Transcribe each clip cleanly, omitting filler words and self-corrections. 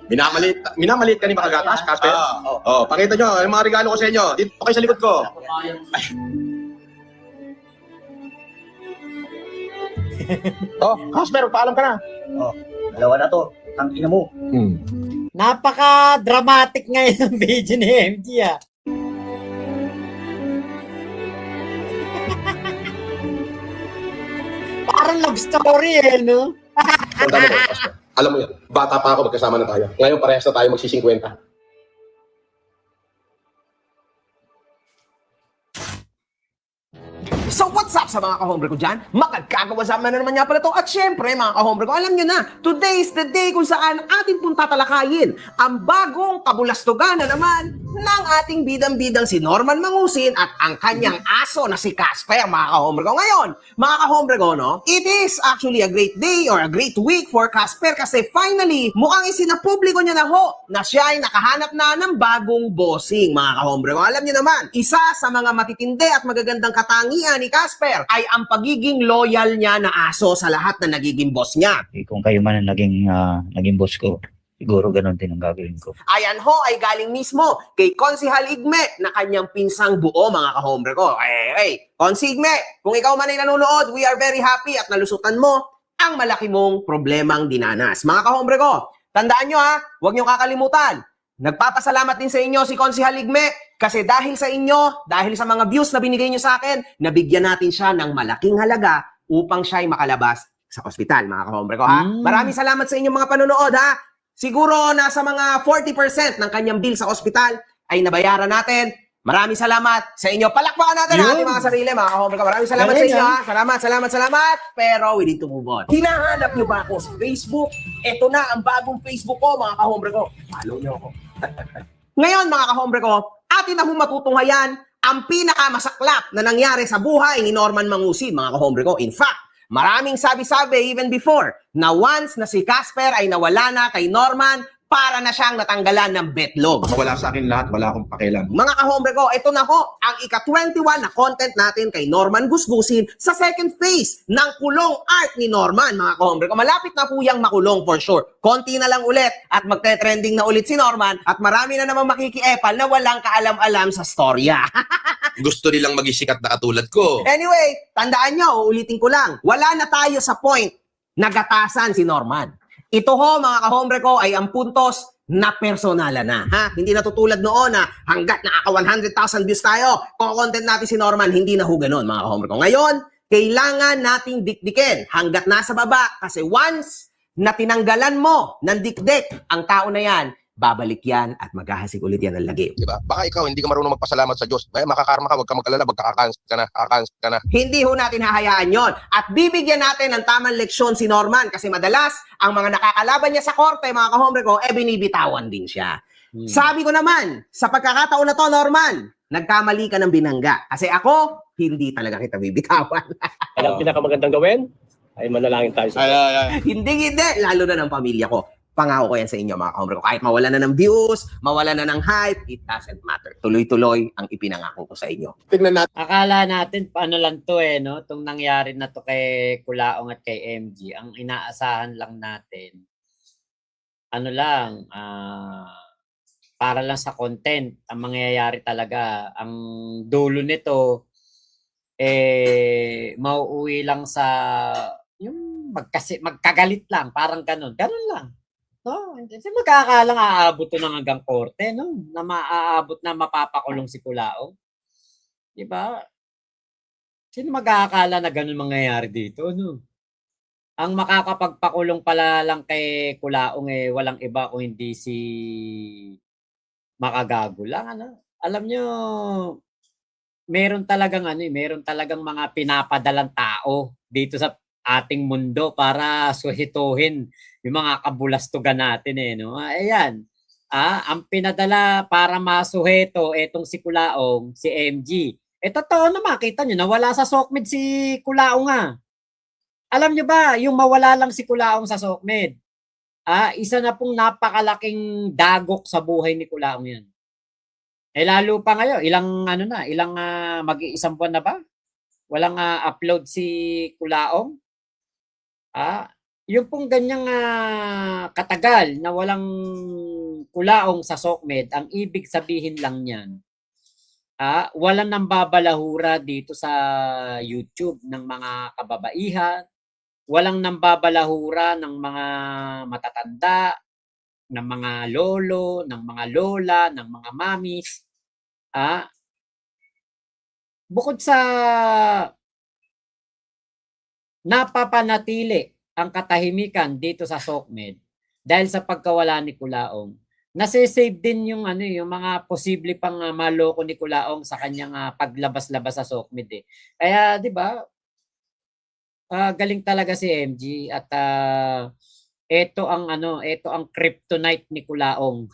Minamalit ka ni Makagatas, Casper? Pakita nyo, yung mga regalo ko sa inyo. Dito kayo sa likod ko. Casper, paalam ka na. Dalawa na to. Ang ina mo. Napaka-dramatic ngayon ang video ni MG ah. Parang love story eh, no? Tandaan mo, Casper. Alam mo yan, bata pa ako, magkasama na tayo. Ngayon, parehas na tayo magsi-50. So what's up sa mga kahombre ko dyan? Makagkagawa-sama na naman nga pala to. At syempre mga kahombre ko, alam nyo na, today is the day kung saan atin pong tatalakayin ang bagong kabulastugan na naman ng ating bidang-bidang si Norman Mangusin at ang kanyang aso na si Casper, mga kahombre ko. Ngayon, mga kahombre ko, no, it is actually a great day or a great week for Casper kasi finally, mukhang isinapubliko niya na ho na siya ay nakahanap na ng bagong bossing, mga kahombre ko. Alam niyo naman, isa sa mga matitindi at magagandang katangian ni Casper ay ang pagiging loyal niya na aso sa lahat na nagiging boss niya. Kung kayo man ang naging boss ko, siguro ganun din ang gagawin ko. Ayan ho ay galing mismo kay Konsihal Igme na kanyang pinsang buo, mga kahombre ko. Konsi Igme, kung ikaw man ay nanonood, we are very happy at nalusutan mo ang malaki mong problemang dinanas. Mga kahombre ko, tandaan nyo ha, huwag nyo kakalimutan. Nagpapasalamat din sa inyo si Konsihal Igme kasi dahil sa inyo, dahil sa mga views na binigay nyo sa akin, nabigyan natin siya ng malaking halaga upang siya ay makalabas sa ospital, mga kahombre ko ha. Maraming salamat sa inyong mga panonood ha. Siguro nasa mga 40% ng kanyang bill sa ospital ay nabayaran natin. Maraming salamat sa inyo. Palakpakan natin ang ating mga sarili, mga kahombre ko. Maraming salamat sa inyo ha. Salamat. Pero we need to move on. Hinahanap nyo ba ako sa Facebook? Ito na ang bagong Facebook ko, mga kahombre ko. Follow nyo ako. Ngayon, mga kahombre ko, atin na matutunghayan ang pinakamasaklap na nangyari sa buhay ni Norman Mangusin, mga kahombre ko. In fact, maraming sabi-sabi even before na once na si Casper ay nawala na kay Norman, para na siyang natanggalan ng betlog. Wala sa akin lahat, wala akong pakialam. Mga kahombre ko, ito na ho ang ika-21 na content natin kay Norman Gusgusin sa second phase ng kulong art ni Norman, mga kahombre ko. Malapit na po yung makulong for sure. Konti na lang ulit at magte-trending na ulit si Norman at marami na namang makikiepal na walang kaalam-alam sa storya. Gusto nilang maging sikat na katulad ko. Anyway, tandaan nyo, uulitin ko lang, wala na tayo sa point na gatasan si Norman. Ito ho, mga kahombre ko, ay ang puntos na personala na. Ha? Hindi na tutulad noon na hanggat nakaka 100,000 views tayo, kung content natin si Norman, hindi na ho ganun, mga kahombre ko. Ngayon, kailangan nating dikdikin hanggat nasa baba kasi once na tinanggalan mo ng dikdik ang tao na yan, babalik yan at maghahasik ulit yan ng lagi. Diba? Baka ikaw hindi ka marunong magpasalamat sa Diyos. Makakarma ka, wag ka mag-alala, magkakakans ka na. Hindi ho natin hahayaan yon. At bibigyan natin ng tamang leksyon si Norman kasi madalas, ang mga nakakalaban niya sa korte, mga kahombre ko, binibitawan din siya. Sabi ko naman, sa pagkakataon na to, Norman, nagkamali ka ng binangga. Kasi ako, hindi talaga kita bibitawan. Ang pinakamagandang gawin ay manalangin tayo sa Hindi, lalo na ng pamilya ko. Pangako ko yan sa inyo, mga kahombre ko. Kahit mawala na ng views, mawala na ng hype, it doesn't matter. Tuloy-tuloy ang ipinangako ko sa inyo. Tignan natin. Akala natin paano lang to eh, no? Itong nangyari na to kay Kulaong at kay MG. Ang inaasahan lang natin, ano lang, para lang sa content. Ang mangyayari talaga, ang dulo nito, mauuwi lang sa, yung magkagalit lang, parang ganun. Ganun lang. No, kasi magkakalang aabot to ng hanggang korte, no? Na maaabot na mapapakulong si Kulaong. 'Di ba? Sino magkakala na ganun mangyayari dito, no? Ang makakapagpakulong pala lang kay Kulaong walang iba kung hindi si Makagago lang, ano? Alam nyo, meron talagang mga pinapadalang tao dito sa ating mundo para suhituhin yung mga kabulastugan natin no. Ayan. Ang pinadala para masuheto etong si Kulaong, si MG. Totoo na makita nyo, nawala sa Sokmed si Kulaong Alam nyo ba, yung mawala lang si Kulaong sa Sokmed, isa na pong napakalaking dagok sa buhay ni Kulaong yan. Lalo pa ngayon, ilang mag-iisang buwan na ba? Walang upload si Kulaong. yung pong ganyang katagal na walang kulaong sa SOCMED, ang ibig sabihin lang niyan, walang nambabalahura dito sa YouTube ng mga kababaihan, walang nambabalahura ng mga matatanda, ng mga lolo, ng mga lola, ng mga mamis. Bukod sa napapanatili ang katahimikan dito sa SOCMED dahil sa pagkawala ni Kulaong, nase-save din yung yung mga posible pang maloko ni Kulaong sa kanyang paglabas-labas sa SOCMED eh. Kaya 'di ba? Galing talaga si MG at ito ang kryptonite ni Kulaong.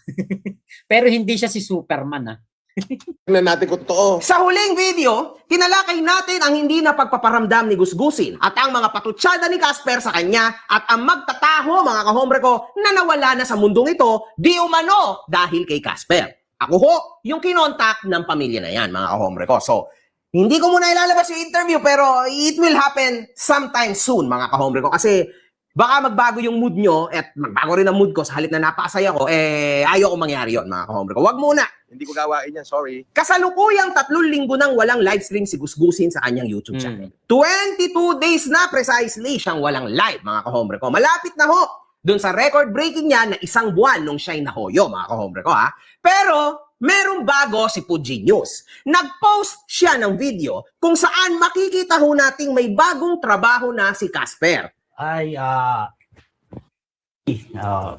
Pero hindi siya si Superman Tingnan natin kung totoo. Sa huling video, tinalakay natin ang hindi na pagpaparamdam ni Gusgusin at ang mga patutsada ni Casper sa kanya at ang magtataho mga kahombre ko na nawala na sa mundong ito di umano dahil kay Casper. Ako ho, yung kinontak ng pamilya na yan mga kahombre ko. So, hindi ko muna ilalabas yung interview pero it will happen sometime soon mga kahombre ko kasi baka magbago yung mood nyo at magbago rin ang mood ko sa halip na napakasaya ko, ayoko mangyari yun mga kahombre ko. Wag muna. Hindi ko gawain yan, sorry. Kasalukuyang 3 linggo nang walang livestream si Gusgusin sa kanyang YouTube channel. 22 days na precisely siyang walang live mga kahombre ko. Malapit na ho dun sa record-breaking niya na 1 buwan nung siya'y nahoyo mga kahombre ko ha. Pero merong bago si Puji News. Nag-post siya ng video kung saan makikita ho nating may bagong trabaho na si Casper. Ay,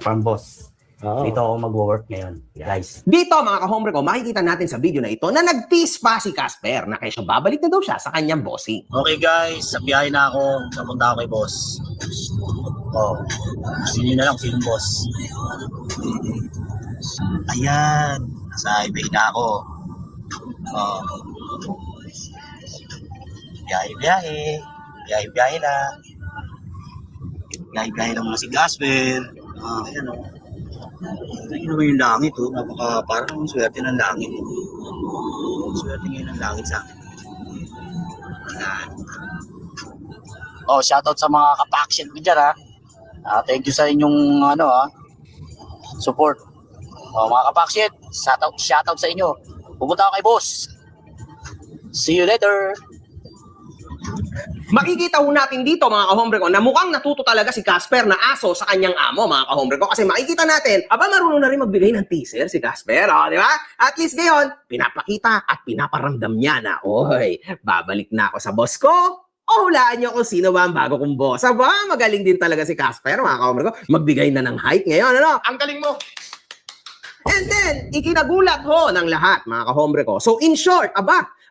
from boss. Dito ako mag-work ngayon, guys. Dito mga kahombre ko, makikita natin sa video na ito na nag-tease pa si Casper na kesyo babalik na daw siya sa kanyang bossing. Okay guys, sa biyahe na ako. Papunta ako kay boss. Sino na lang, sino boss? Ayan, nasa highway na ako. Biyahe. Biyahe lang. Biyahe lang mga si Gasper. Ayan o. Tingnan naman yung langit o. Parang swerte ng langit. Swerte ngayon ng langit sa akin. Ayan. Shoutout sa mga kapaksin ko dyan thank you sa inyong support. Mga kapaksin, shoutout sa inyo. Pupunta ako kay boss. See you later. Makikita ho natin dito mga kahombre ko na mukhang natuto talaga si Casper na aso sa kanyang amo mga kahombre ko kasi makikita natin, marunong na rin magbigay ng teaser si Casper, di ba? At least ngayon, pinapakita at pinaparamdam niya na, oy, babalik na ako sa boss ko. Hulaan niyo kung sino ba ang bago kong boss. Magaling din talaga si Casper mga kahombre ko. Magbigay na ng hype ngayon, Ang galing mo! And then, ikinagulat ho ng lahat, mga kahombre ko. So, in short,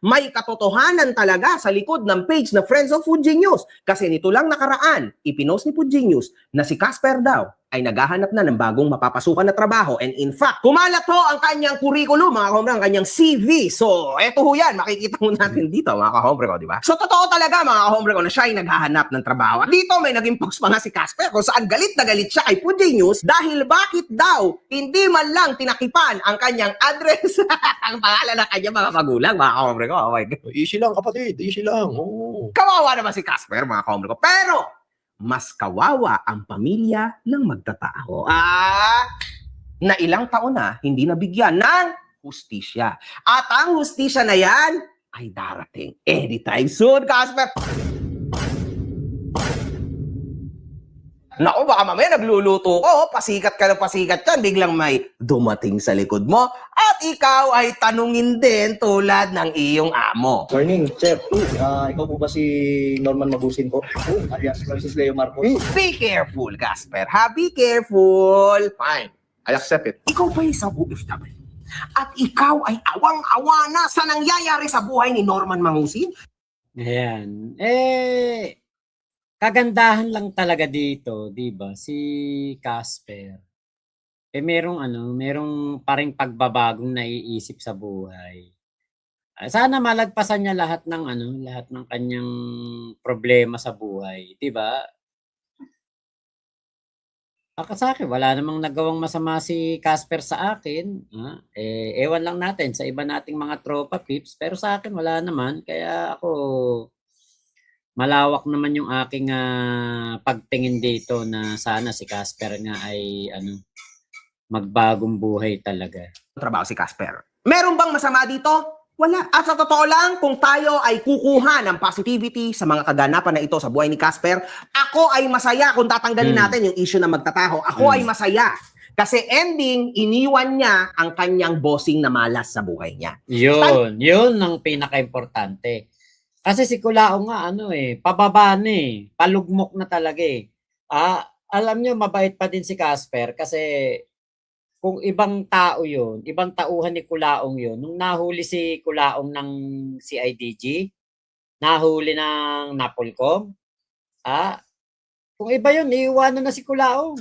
may katotohanan talaga sa likod ng page na Friends of Fuji News. Kasi nito lang nakaraan, ipinost ni Fuji News na si Casper daw ay naghahanap na ng bagong mapapasukan na trabaho. And in fact, kumalat ho ang kanyang curriculum, mga kahombre, ang kanyang CV. So, eto ho yan, makikita mo natin dito, mga kahombre ko, di ba? So, totoo talaga, mga kahombre ko, na siya ay naghahanap ng trabaho. At dito, may naging post pa nga si Casper kung saan galit na galit siya kay Fuji News dahil bakit daw hindi man lang tinakipan ang kanyang address, ang pangalan ng kanyang mga magulang, mga kahombre ko. Oh my God. Easy lang, kapatid. Easy lang. Oo. Kawawa naman si Casper, mga kahombre ko. Pero, mas kawawa ang pamilya ng magtatao. Na ilang taon na hindi nabigyan ng hustisya. At ang hustisya na yan ay darating anytime soon, Casper. Naku, baka mamaya nagluluto ko, pasikat ka na pasikat yan, biglang may dumating sa likod mo at ikaw ay tanungin din tulad ng iyong amo. Morning, Chef. Ikaw po ba si Norman Magusin po? Alias Francis Leo Marcos? Be careful, Casper. Be careful. Fine. I accept it. Ikaw ba isang OFW? At ikaw ay awang-awa na sa nangyayari sa buhay ni Norman Mangusin? Ayan. Kagandahan lang talaga dito, 'di ba? Si Casper. Merong paring pagbabagong naiisip sa buhay. Sana malagpasan niya lahat ng kanyang problema sa buhay, 'di ba? Sa akin, wala namang nagawang masama si Casper sa akin. Ewan lang natin sa iba nating mga tropa pips, pero sa akin wala naman. Kaya ako malawak naman yung aking pagtingin dito na sana si Casper nga ay magbagong buhay talaga. trabaho si Casper. Meron bang masama dito? Wala. At sa totoo lang, kung tayo ay kukuha ng positivity sa mga kaganapan na ito sa buhay ni Casper, ako ay masaya kung tatanggalin natin yung issue na magtataho. Ako ay masaya. Kasi ending, iniwan niya ang kanyang bossing na malas sa buhay niya. Yun ang pinaka-importante. Kasi si Kulao nga, pababa na palugmok na talaga alam niyo, mabait pa din si Casper kasi kung ibang tao yun, ibang tauhan ni Kulaong yun, nung nahuli si Kulaong ng CIDG, nahuli ng Napolcom, kung iba yun, iiwanan na si Kulaong.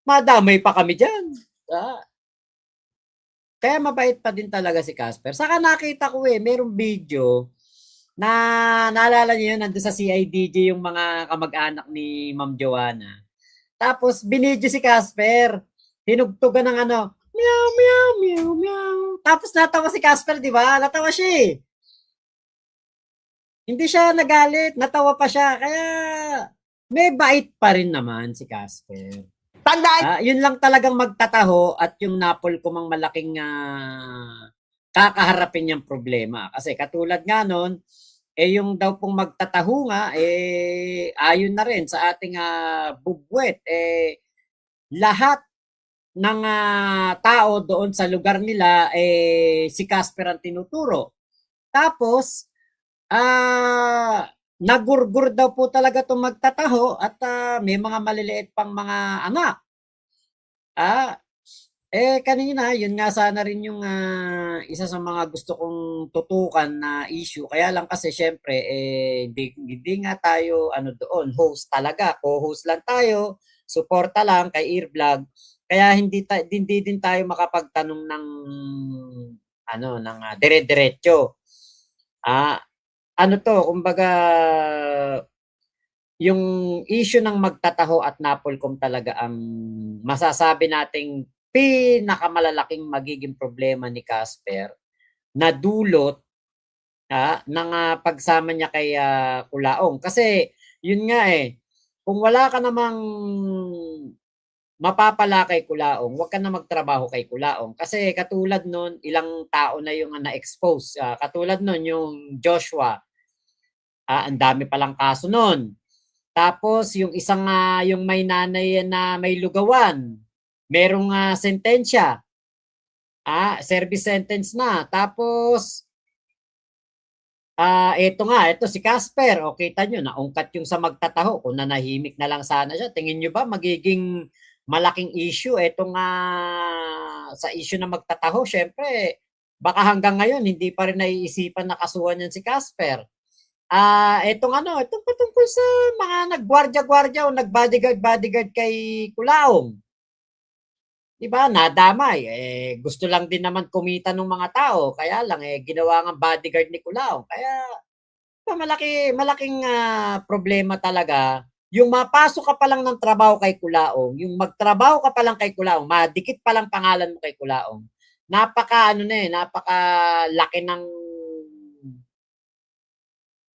Madamay pa kami dyan. Kaya mabait pa din talaga si Casper. Saka nakita ko merong video na naalala niyo yun, nandun sa CIDG yung mga kamag-anak ni Ma'am Joanna. Tapos binidyo si Casper. Hinugtugan ng meow, meow, meow, meow. Tapos natawa si Casper, di ba? Natawa siya Hindi siya nagalit, natawa pa siya. Kaya may bait pa rin naman si Casper. Tandaan! Yun lang talagang magtataho at yung Napolcom ang malaking kakaharapin niyang problema. Kasi katulad nga nun, yung daw pong magtataho nga, ayon na rin sa ating bubwet, lahat ng tao doon sa lugar nila si Casper ang tinuturo. Tapos nagurgur daw po talaga itong magtataho at may mga maliliit pang mga anak. Kanina, yun nga sana rin yung isa sa mga gusto kong tutukan na issue. Kaya lang kasi syempre, hindi nga tayo doon, host talaga. Co-host lang tayo, suporta lang kay Earvlog. Kaya hindi din tayo makapagtanong ng dire-diretso. Kumbaga yung issue ng magtataho at Napolcom talaga ang masasabi nating pinakamalalaking magiging problema ni Casper na dulot ng pagsama niya kay Kulaong. Kasi yun nga kung wala ka namang mapapala kay Kulaong, huwag ka na magtrabaho kay Kulaong. Kasi katulad nun, ilang tao na yung na-expose. Katulad nun, yung Joshua, ang dami palang kaso nun. Tapos, yung isang, yung may nanay na may lugawan, merong sentensya. Service sentence na. Tapos, ito si Casper. O, kita nyo, naungkat yung sa magtataho. Kung nanahimik na lang sana siya, tingin nyo ba magiging malaking issue itong sa issue na magtataho? Syempre, baka hanggang ngayon hindi pa rin naiisipan na kasuhan yan si Casper. Itong patungkol sa mga naggwardya-gwardya o nag-bodyguard kay Kulaong. Diba? Nadamay. Gusto lang din naman kumita ng mga tao. Kaya lang, ginawa ng bodyguard ni Kulaong. Kaya, malaking problema talaga. Yung mapasok ka pa lang ng trabaho kay Kulaong, yung magtrabaho ka pa lang kay Kulaong, madikit pa lang pangalan mo kay Kulaong, napakalaki ng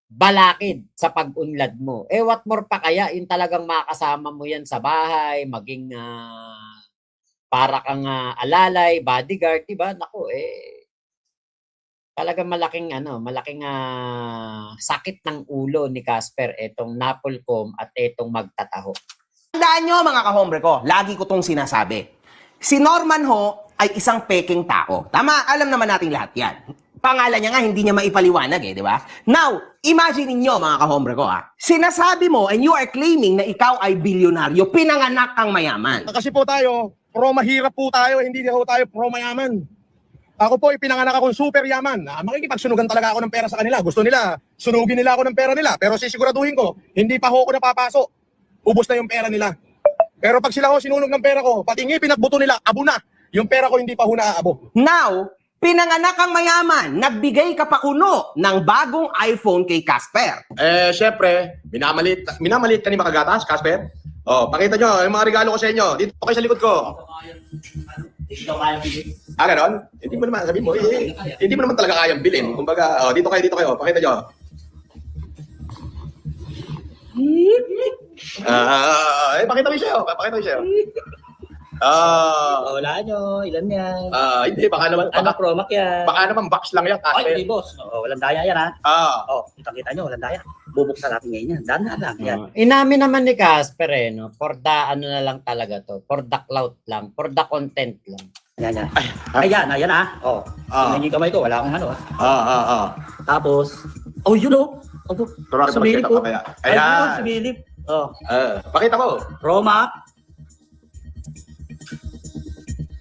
balakid sa pag-unlad mo. What more pa kaya, yung talagang makasama mo yan sa bahay, maging para kang alalay, bodyguard, diba? Naku, talagang malaking sakit ng ulo ni Casper itong Napolcom at itong magtataho. Tandaan nyo mga kahombre ko, lagi ko tong sinasabi. Si Norman Ho ay isang peking tao. Tama, alam naman natin lahat yan. Pangalan niya nga, hindi niya maipaliwanag di ba? Now, imagine niyo mga kahombre ko sinasabi mo and you are claiming na ikaw ay bilyonaryo, pinanganak kang mayaman. Kasi po tayo, pro-mahirap po tayo, hindi ho tayo pro-mayaman. Ako po, ipinanganak akong super yaman. Makikipagsunugan talaga ako ng pera sa kanila. Gusto nila, sunugin nila ako ng pera nila. Pero sisiguraduhin ko, hindi pa ho ako napapasok. Ubos na yung pera nila. Pero pag sila ho sinunog ng pera ko, pati pinagbuto nila, abo na. Yung pera ko hindi pa ho naaabo. Now, pinanganak kang mayaman, nagbigay ka pa kuno ng bagong iPhone kay Casper. Syempre, minamalit ka ni Makagatas, Casper. Pakita nyo, yung mga regalo ko sa inyo. Dito kayo sa likod ko. Ganon? Hindi mo naman, sabihin mo, hindi mo naman talaga kayang bilhin. Kumbaga, dito kayo, pakita nyo. Pakita ko yung sa'yo. Wala nyo, ilan yan? Hindi, baka naman, Ano, Promac yan? baka naman box lang yan, Ay, Casper. hindi boss. Walang daya yan ha. Kita nyo, walang daya. Bubuksan natin ngayon yan. Dana lang yan. Inamin naman ni Casper no, for the ano na lang talaga to, for the clout lang, for the content lang. Yan. Ayan ha. Tingnan niyo yung kamay ko, wala akong ano ha. Tapos, yun o. Turari ba Sumilip check ko. up kaya? Ayan. Sumilip. Pakita ko. Promac.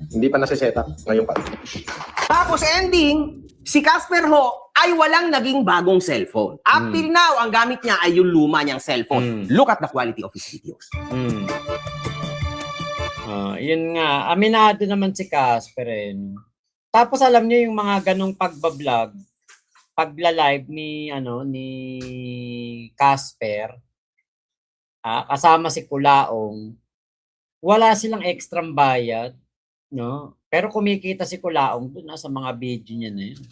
Hindi pa nasi-set up. Ngayon pa. Tapos ending, si Casper ho ay walang naging bagong cellphone. Up till now, ang gamit niya ay yung luma niyang cellphone. Look at the quality of his videos. Yun nga, aminado naman si Casper no. Tapos alam niyo yung mga ganong pagla-live ni Casper, kasama si Kulaong, wala silang extrang bayad, no? Pero kumikita si Kulaong doon sa mga video niya na yun.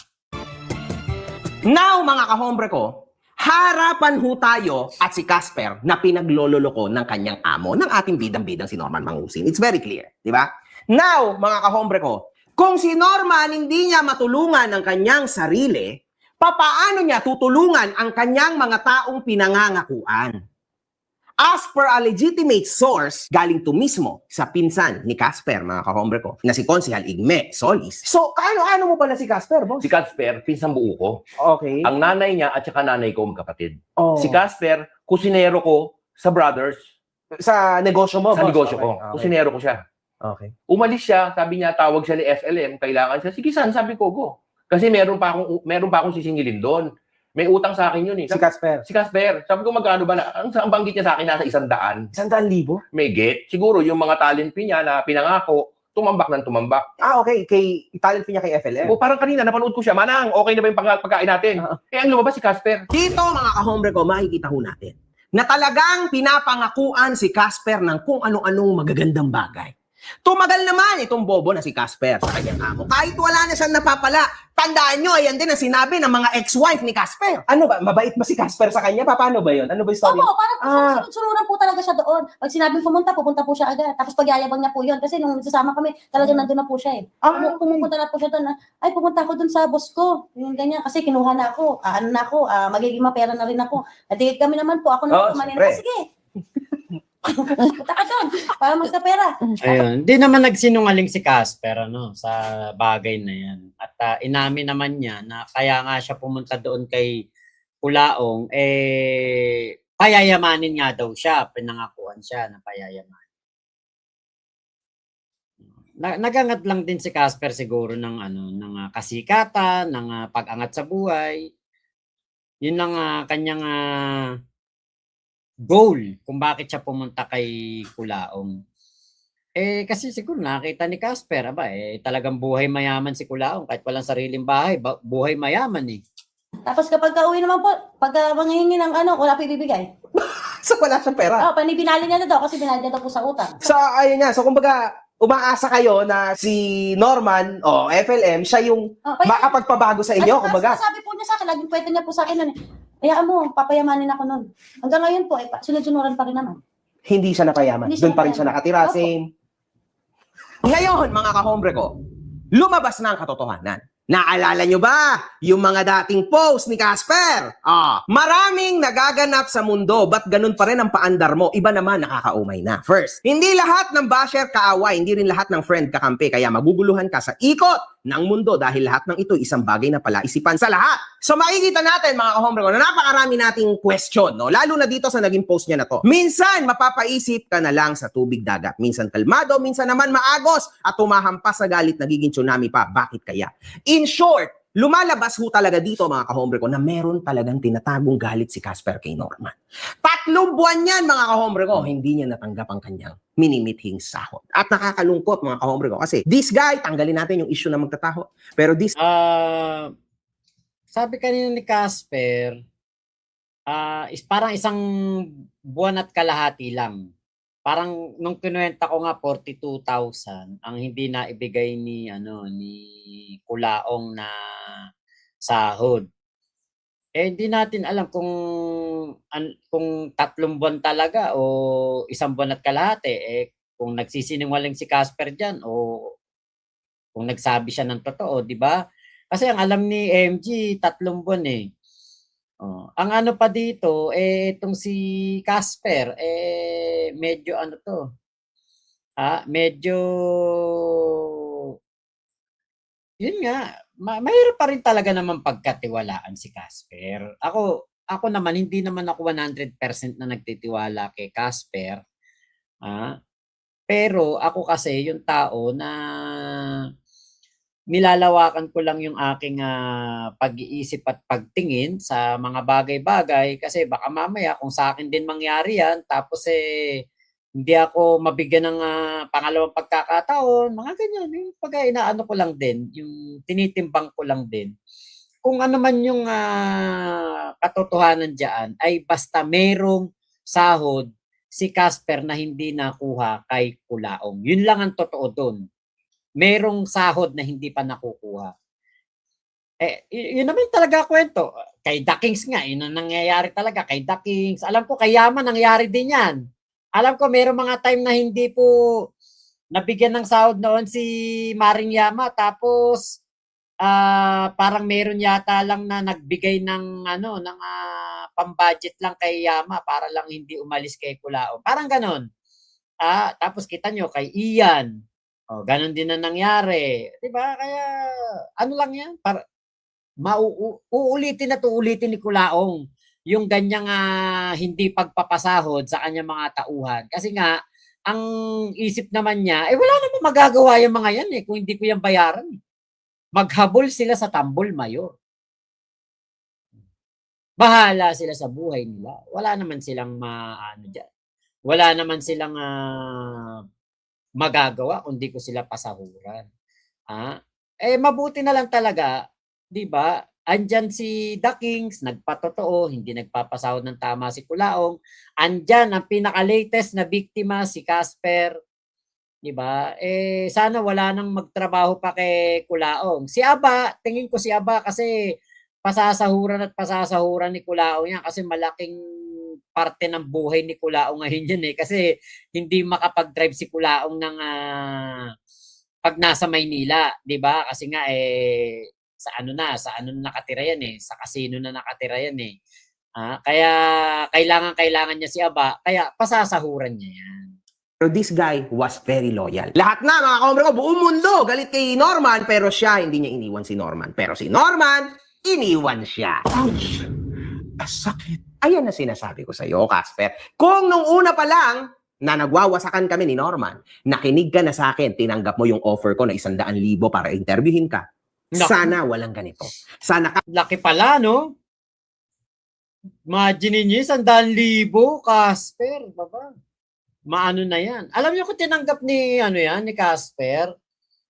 Now, mga kahombre ko, harapan ho tayo at si Casper na pinaglololoko ng kanyang amo, ng ating bidang-bidang si Norman Mangusin. It's very clear, di ba? Now, mga kahombre ko, kung si Norman hindi niya matulungan ang kanyang sarili, papaano niya tutulungan ang kanyang mga taong pinangangakuan? As per a legitimate source, galing to mismo sa pinsan ni Casper, mga kahombre ko, na si Konsehal Igme Solis. So, ano mo pala si Casper, boss? Si Casper, pinsang buo ko. Okay. Ang nanay niya at saka nanay ko magkapatid. Oh. Si Casper, kusinero ko sa Brothers. Sa negosyo mo, Sa boss? negosyo ko. Okay. Kusinero ko siya. Okay. Umalis siya, sabi niya, tawag siya ni FLM, kailangan siya. Sige, san, sabi ko, go. Kasi meron pa akong sisingilin doon. May utang sa akin yun eh. Si Casper. Si Casper. Sabi ko, magkano ba na? Ang banggit niya sa akin, nasa 100. 100,000? May get. Siguro yung mga talent fee niya na pinangako, tumambak ng tumambak. Okay. Kay talent fee niya kay FLM. O parang kanina, napanood ko siya, Manang, okay na ba yung pagkain natin? Ang lumabas si Casper. Dito, mga kahombre ko, makikita ho natin na talagang pinapangakuan si Casper ng kung ano-anong magagandang bagay. Tumagal naman itong bobo na si Casper sa kanyang amo. Kahit wala na siyang napapala, tandaan nyo, ayan din ang sinabi ng mga ex-wife ni Casper. Ano ba? Mabait ba si Casper sa kanya? Paano ba yun? Ano ba yung story? Opo, parang sunod-sunuran po talaga siya doon. Pag sinabing pupunta po siya agad. Tapos pagyayabang niya po yun. Kasi nung nagsasama kami, talagang nandun na po siya eh. Pumunta na po siya doon. Ay, pupunta ako doon sa boss ko. Yung ganyan. Kasi kinuha na ako. Magiging mapera na rin ako. Natigit kami naman po. Ako na po manila. Sige. Punta ka doon para magkapera. Ayun, di naman nagsinungaling si Casper sa bagay na yan. At inamin naman niya na kaya nga siya pumunta doon kay Kulaong, payayamanin nga daw siya, pinangakuan siya na payayamanin. Nagangat lang din si Casper siguro ng kasikatan, ng pag-angat sa buhay. Yun lang kanyang goal kung bakit siya pumunta kay Kulaong. Kasi siguro nakita ni Casper, talagang buhay mayaman si Kulaong kahit walang sariling bahay, buhay mayaman eh. Tapos kapag kauwi naman po, pag manghihingi ng wala po ibibigay. So wala siyang pera? Binali niya na daw kasi binali niya daw po sa utang. So, ayun nga. So, kumbaga, umaasa kayo na si Norman o FLM, siya yung makapagpabago sa inyo, kumbaga. Sabi po niya sa akin, laging kwento niya po sa akin nun. Hayaan mo, papayamanin ako nun. Hanggang ngayon po, sunod-sunuran pa rin naman. Hindi siya napayaman. Hindi siya Doon pa rin siya nakatira. Opo. Same. Ngayon, mga kahombre ko, lumabas na ang katotohanan. Naalala nyo ba yung mga dating post ni Casper? Maraming nagaganap sa mundo, ba't ganun pa rin ang paandar mo? Iba naman nakakaumay na. First, hindi lahat ng basher kaaway, hindi rin lahat ng friend kakampi, kaya maguguluhan ka sa ikot ng mundo dahil lahat ng ito isang bagay na palaisipan sa lahat. So makikita natin mga kahombre ko na napakarami nating question, no? Lalo na dito sa naging post niya na to. Minsan mapapaisip ka na lang sa tubig dagat, minsan kalmado, minsan naman maagos at tumahampas sa galit, nagiging tsunami pa. Bakit kaya? In short, lumalabas ho talaga dito mga kahombre ko na meron talagang tinatagong galit si Casper kay Norman. 3 buwan yan mga kahombre ko, hindi niya natanggap ang kanyang minimithing sahod. At nakakalungkot mga kahombre ko kasi this guy, tanggalin natin yung issue na magtataho. Pero this... Sabi kanina ni Casper, is parang isang buwan at kalahati lang. Parang nung kinuwenta ko nga 42,000 ang hindi na ibigay ni Kulaong na sahod. hindi natin alam kung 3 buwan talaga o 1 buwan at kalahati. Kung nagsisinungaling si Casper diyan o kung nagsabi siya ng totoo, 'di ba? Kasi ang alam ni MG 3 buwan eh. Ang ano pa dito itong si Casper medyo ano 'to, medyo yun nga, mahirap pa rin talaga naman pagkatiwalaan si Casper. Ako naman hindi naman ako 100% na nagtitiwala kay Casper, pero ako kasi yung tao na nilalawakan ko lang yung aking pag-iisip at pagtingin sa mga bagay-bagay kasi baka mamaya kung sa akin din mangyari yan tapos hindi ako mabigyan ng pangalawang pagkakataon, mga ganyan. Yung inaano ko lang din, yung tinitimbang ko lang din. Kung ano man yung katotohanan diyan ay basta merong sahod si Casper na hindi nakuha kay Kulaong. Yun lang ang totoo doon. Merong sahod na hindi pa nakukuha. Yun naman talaga kwento. Kay The Kings nga, yun ang nangyayari talaga. Kay The Kings, alam ko kay Yaman nangyayari din yan. Alam ko merong mga time na hindi po nabigyan ng sahod noon si Maring Yama tapos parang meron yata lang na nagbigay ng pambudget lang kay Yama para lang hindi umalis kay Kulaong. Parang ganon. Tapos kita nyo kay Ian. Ganon din na nangyari. 'Di ba? Kaya ano lang 'yan? Para uulitin at uulitin ni Kulaong yung ganyang hindi pagpapasahod sa kanyang mga tauhan. Kasi nga ang isip naman niya, wala namang magagawa yung mga yan kung hindi ko yan bayaran. Maghabol sila sa tambol mayor. Bahala sila sa buhay nila. Wala naman silang diyan. Wala naman silang magagawa kundi ko sila pasahuran. Mabuti na lang talaga, 'di ba? Andyan si The Kings, nagpatotoo, hindi nagpapasahod ng tama si Kulaong. Andyan ang pinaka-latest na biktima si Casper, 'di ba? Sana wala nang magtrabaho pa kay Kulaong. Si Aba, tingin ko si Aba kasi pasasahuran ni Kulaong yan kasi malaking parte ng buhay ni Kulaong ngayon yan kasi hindi makapag-drive si Kulaong ng pag nasa Maynila, 'di ba? Kasi nga sa ano nakatira yan sa casino na nakatira yan kaya kailangan niya si Aba, kaya pasasahuran niya yan. Pero this guy was very loyal. Lahat na mga kaombre ko, buong mundo galit kay Norman, pero siya hindi niya iniwan si Norman. Pero si Norman, iniwan siya. Ouch! Sakit. Ayan na sinasabi ko sa iyo, Casper. Kung nung una pa lang na nagwawasakan kami ni Norman, nakinig ka na sa akin, tinanggap mo yung offer ko na 100,000 para interviewin ka, sana walang ganito. Sana laki pala, no? Imagine niyo 100,000, Casper, baba. Maano na yan. Alam niyo kung tinanggap ni Casper,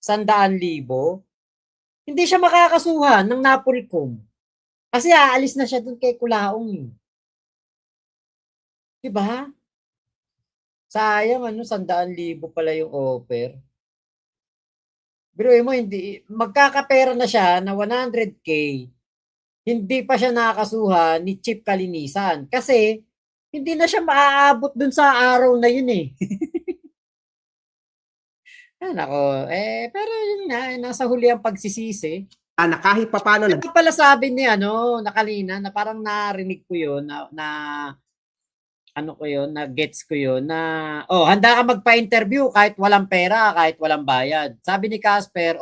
100,000, hindi siya makakasuhan ng Napolcom. Kasi aalis na siya dun kay Kulaong. Diba? Sayang 100,000 pala yung offer. Biruin mo, hindi, magkakapera na siya na 100K, hindi pa siya nakakasuhan ni Chief Kalinisan. Kasi, hindi na siya maaabot dun sa araw na yun pero yun nga, nasa huli ang pagsisisi. na kahit papano Ito pala sabi ni nakalina, na parang narinig ko yun, na gets ko yun, na handa ka magpa-interview kahit walang pera, kahit walang bayad. Sabi ni Casper,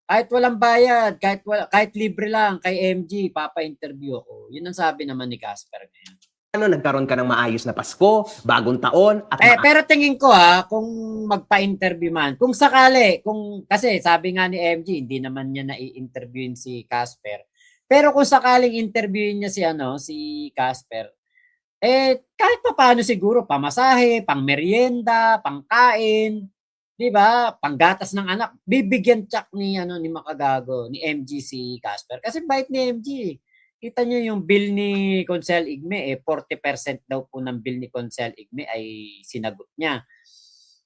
kahit walang bayad, kahit libre lang, kay MG, papa-interview ako. Yun ang sabi naman ni Casper ngayon. Nagkaroon ka ng maayos na Pasko, bagong taon, at pero tingin ko kung magpa-interview man, kung sakali, kasi sabi nga ni MG, hindi naman niya na-i-interviewin si Casper. Pero kung sakaling interviewin niya si Casper, kahit pa paano siguro, pamasahe, pang merienda, pangkain, 'di ba? Panggatas ng anak, bibigyan tsak ni Makagago, ni MG si Casper. Kasi bait ni MG. Kita niyo yung bill ni Consel Igme, 40% daw po ng bill ni Consel Igme ay sinagot niya.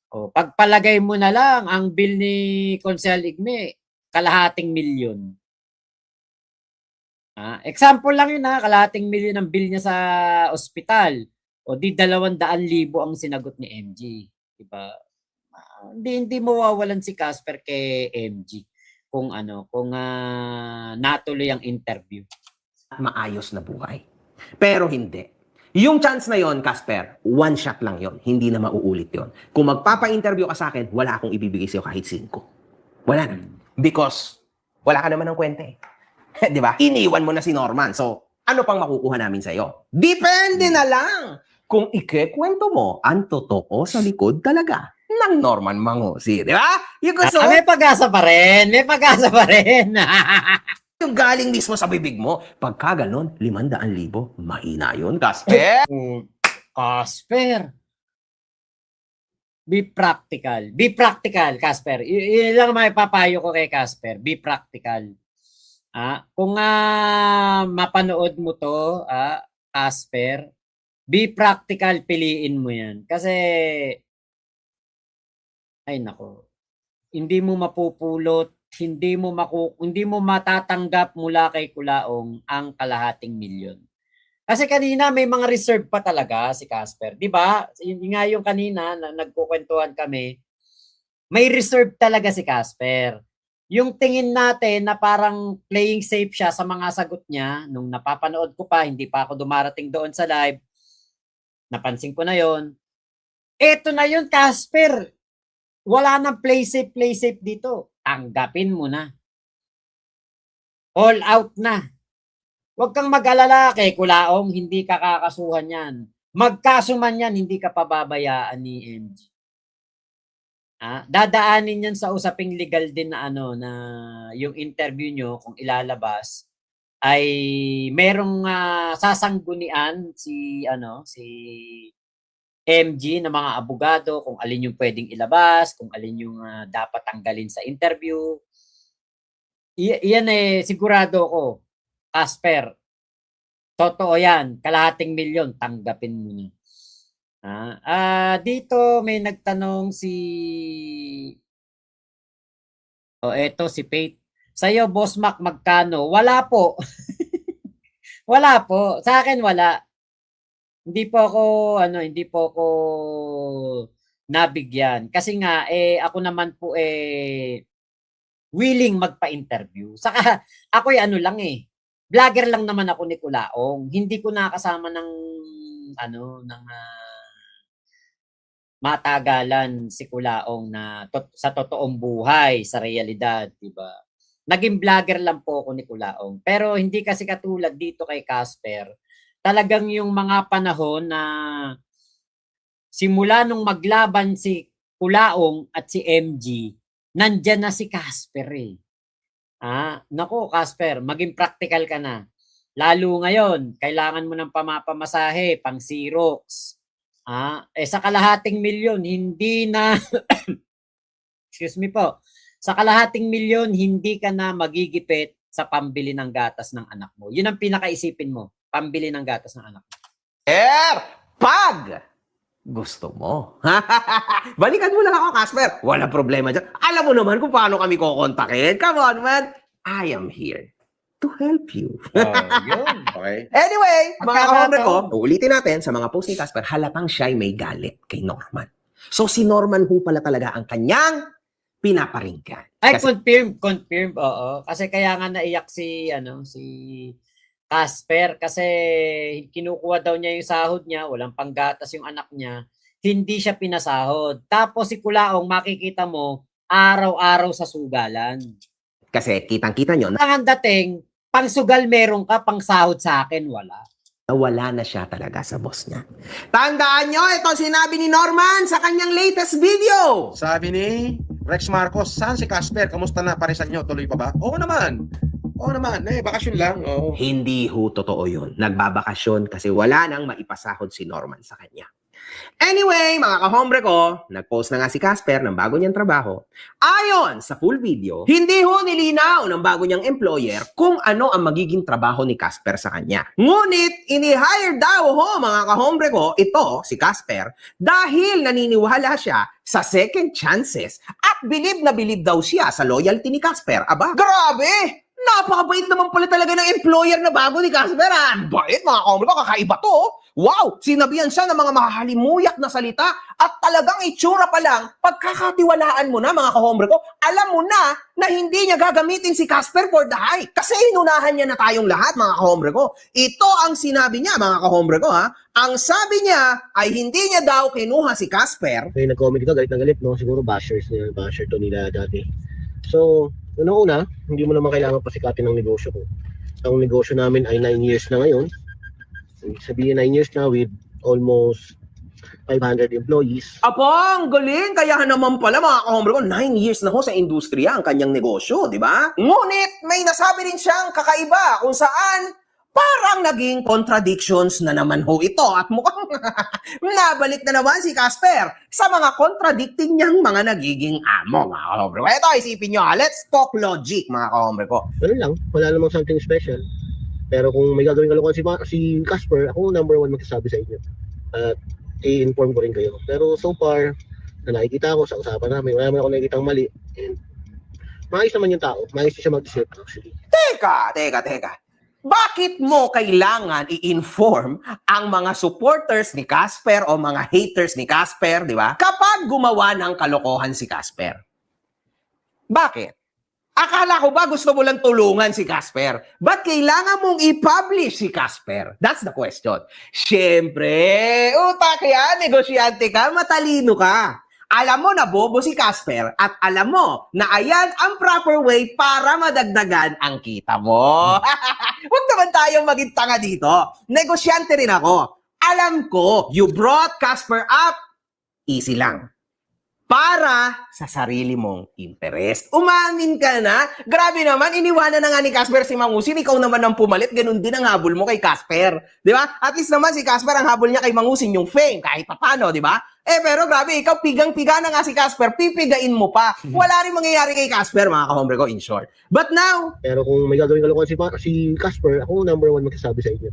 Pagpalagay mo na lang ang bill ni Consel Igme, 250,000. Example lang yun kalahating milyon ang bill niya sa ospital. O di 200,000 ang sinagot ni MG. Diba? Hindi mawawalan si Casper kay MG kung natuloy ang interview. Maayos na buhay. Pero hindi. Yung chance na yon, Casper, one shot lang yon. Hindi na mauulit yon. Kung magpapa-interview ka sa akin, wala akong ibibigay sa'yo kahit 5. Wala na. Because wala ka naman ng kwenta eh. Di ba? Iniwan mo na si Norman. So, ano pang makukuha namin sa'yo? Depende na lang kung ikikwento mo ang totoo sa likod talaga ng Norman Mangusi. Di ba? Yung gusto mo, May pag-asa pa rin. May pag-asa pa rin. yung galing mismo sa bibig mo. Pagka ganon, 500,000, mahina yun, Casper. Casper. Be practical. Be practical, Casper. Yun lang may papayo ko kay Casper. Be practical. Kung mapanood mo to, Casper, be practical, piliin mo yan. Kasi, ay nako, hindi mo mapupulot, hindi mo matatanggap mula kay Kulaong ang 250,000. Kasi kanina may mga reserve pa talaga si Casper, 'di ba? Yun nga yung kanina na nagkukwentuhan kami, may reserve talaga si Casper. Yung tingin natin na parang playing safe siya sa mga sagot niya, nung napapanood ko pa, hindi pa ako dumarating doon sa live, napansin ko na yon. Eto na yun, Casper. Wala nang play safe dito. Tanggapin mo na. All out na. Huwag kang mag-alala kay Kulaong, hindi ka kakasuhan yan. Magkaso man yan, hindi ka pababayaan ni MG. Dadaanin yan sa usaping legal din na na yung interview nyo kung ilalabas ay merong sasanggunian si MG na mga abogado kung alin yung pwedeng ilabas, kung alin yung dapat tanggalin sa interview. Iyan sigurado ko, Casper, totoo yan, 250,000, tanggapin mo na. Dito may nagtanong eto si Pate. Sa'yo, Boss Mac, magkano? Wala po. Wala po. Sa akin, wala. Hindi po ako nabigyan. Kasi nga, ako naman po willing magpa-interview. Saka, ako lang vlogger lang naman ako ni Kulaong. Hindi ko nakasama ng matagalan si Kulaong na sa totoong buhay, sa realidad, diba? Naging vlogger lang po ako ni Kulaong. Pero hindi kasi katulad dito kay Casper. Talagang yung mga panahon na simula nung maglaban si Kulaong at si MG, nandyan na si Casper Nako, Casper, maging practical ka na. Lalo ngayon, kailangan mo ng pamapamasahe, pang Xerox. Sa 250,000, hindi na, excuse me po, sa 250,000, hindi ka na magigipit sa pambili ng gatas ng anak mo. Yun ang pinakaisipin mo, pambili ng gatas ng anak mo. Pag gusto mo. Balikan mo lang ako, Casper. Wala problema dyan. Alam mo naman kung paano kami kukontakin. Come on, man. I am here to help you. Yun. Okay. Anyway, mga kahombre ko, uulitin natin sa mga post ni Casper, halatang siya'y may galit kay Norman. So, si Norman ho pala talaga ang kanyang pinaparinggan. Ay, confirm, oo. Kasi kaya nga naiyak si Casper kasi kinukuha daw niya yung sahod niya, walang panggatas yung anak niya, hindi siya pinasahod. Tapos si Kulaong, makikita mo, araw-araw sa sugalan. Kasi kitang-kita nyo, Ang dating, pang sugal meron ka, pang sahod sa akin, wala. nawala na siya talaga sa boss niya. Tandaan nyo, ito sinabi ni Norman sa kanyang latest video. Sabi ni Rex Marcos, saan si Casper? Kamusta na? Parisan nyo? Tuloy pa ba? Oo naman. Bakasyon lang. Oo. Hindi ho totoo yun. Nagbabakasyon kasi wala nang maipasahod si Norman sa kanya. Anyway, mga kahombre ko, nag-post na nga si Casper ng bago niyang trabaho. Ayon sa full video, hindi ho nilinaw ng bago niyang employer kung ano ang magiging trabaho ni Casper sa kanya. Ngunit, ini-hire daw ho, mga kahombre ko, ito, si Casper, dahil naniniwala siya sa second chances at bilib na bilib daw siya sa loyalty ni Casper. Aba, grabe! Napakabait naman pala talaga ng employer na bago ni Casper. Bait mga kahombre ko, kakaiba to. Wow! Sinabihan siya ng mga mahahalimuyak na salita at talagang itsura pa lang, pagkakatiwalaan mo na mga kahombre ko, alam mo na na hindi niya gagamitin si Casper for the high. Kasi inunahan niya na tayong lahat mga kahombre ko. Ito ang sinabi niya mga kahombre ko ha. Ang sabi niya ay hindi niya daw kinuha si Casper. May nag-comment ka, galit na galit, no? Siguro basher to nila dati. So, una, hindi mo naman kailangan pasikatin ng negosyo ko. Ang negosyo namin ay 9 years na ngayon. Sabihin 9 years na with almost 500 employees. Apo, ang galing. Kaya naman pala mga kahombre ko, 9 years na ho sa industriya ang kanyang negosyo, di ba? Ngunit may nasabi rin siyang kakaiba kung saan parang naging contradictions na naman ho ito at mukhang nabalik na naman si Casper sa mga contradicting niyang mga nagiging amo, mga kahombre ko. Ito, isipin nyo, let's talk logic, mga kahombre ko. Ganun lang, wala namang something special. Pero kung may gagawin kalokohan si Casper, ako number 1 magsasabi sa inyo. At i-inform ko rin kayo. Pero so far, na nakikita ko sa usapan namin, wala naman ako nakikitang mali. And maayos naman yung tao. Maayos siya mag-isip actually. Teka. Bakit mo kailangan i-inform ang mga supporters ni Casper o mga haters ni Casper, di ba? Kapag gumawa ng kalokohan si Casper. Bakit? Akala ko ba gusto mo lang tulungan si Casper? Ba't kailangan mong i-publish si Casper? That's the question. Siyempre, utak yan, negosyante ka, matalino ka. Alam mo na bobo si Casper at alam mo na ayan ang proper way para madagdagan ang kita mo. Huwag naman tayong maging tanga dito. Negosyante rin ako. Alam ko, you brought Casper up, easy lang. Para sa sarili mong interest. Umamin ka na. Grabe naman, iniwanan na nga ni Casper si Mangusin. Ikaw naman ang pumalit. Ganun din ang habol mo kay Casper. Di ba? At least naman si Casper, ang habol niya kay Mangusin yung fame. Kahit papano, di ba? Pero grabe, ikaw pigang-piga na nga si Casper. Pipigain mo pa. Wala rin mangyayari kay Casper, mga kahombre ko, in short. But now, Pero kung may gagawin kalokohan si Casper, ako number 1 magsasabi sa inyo.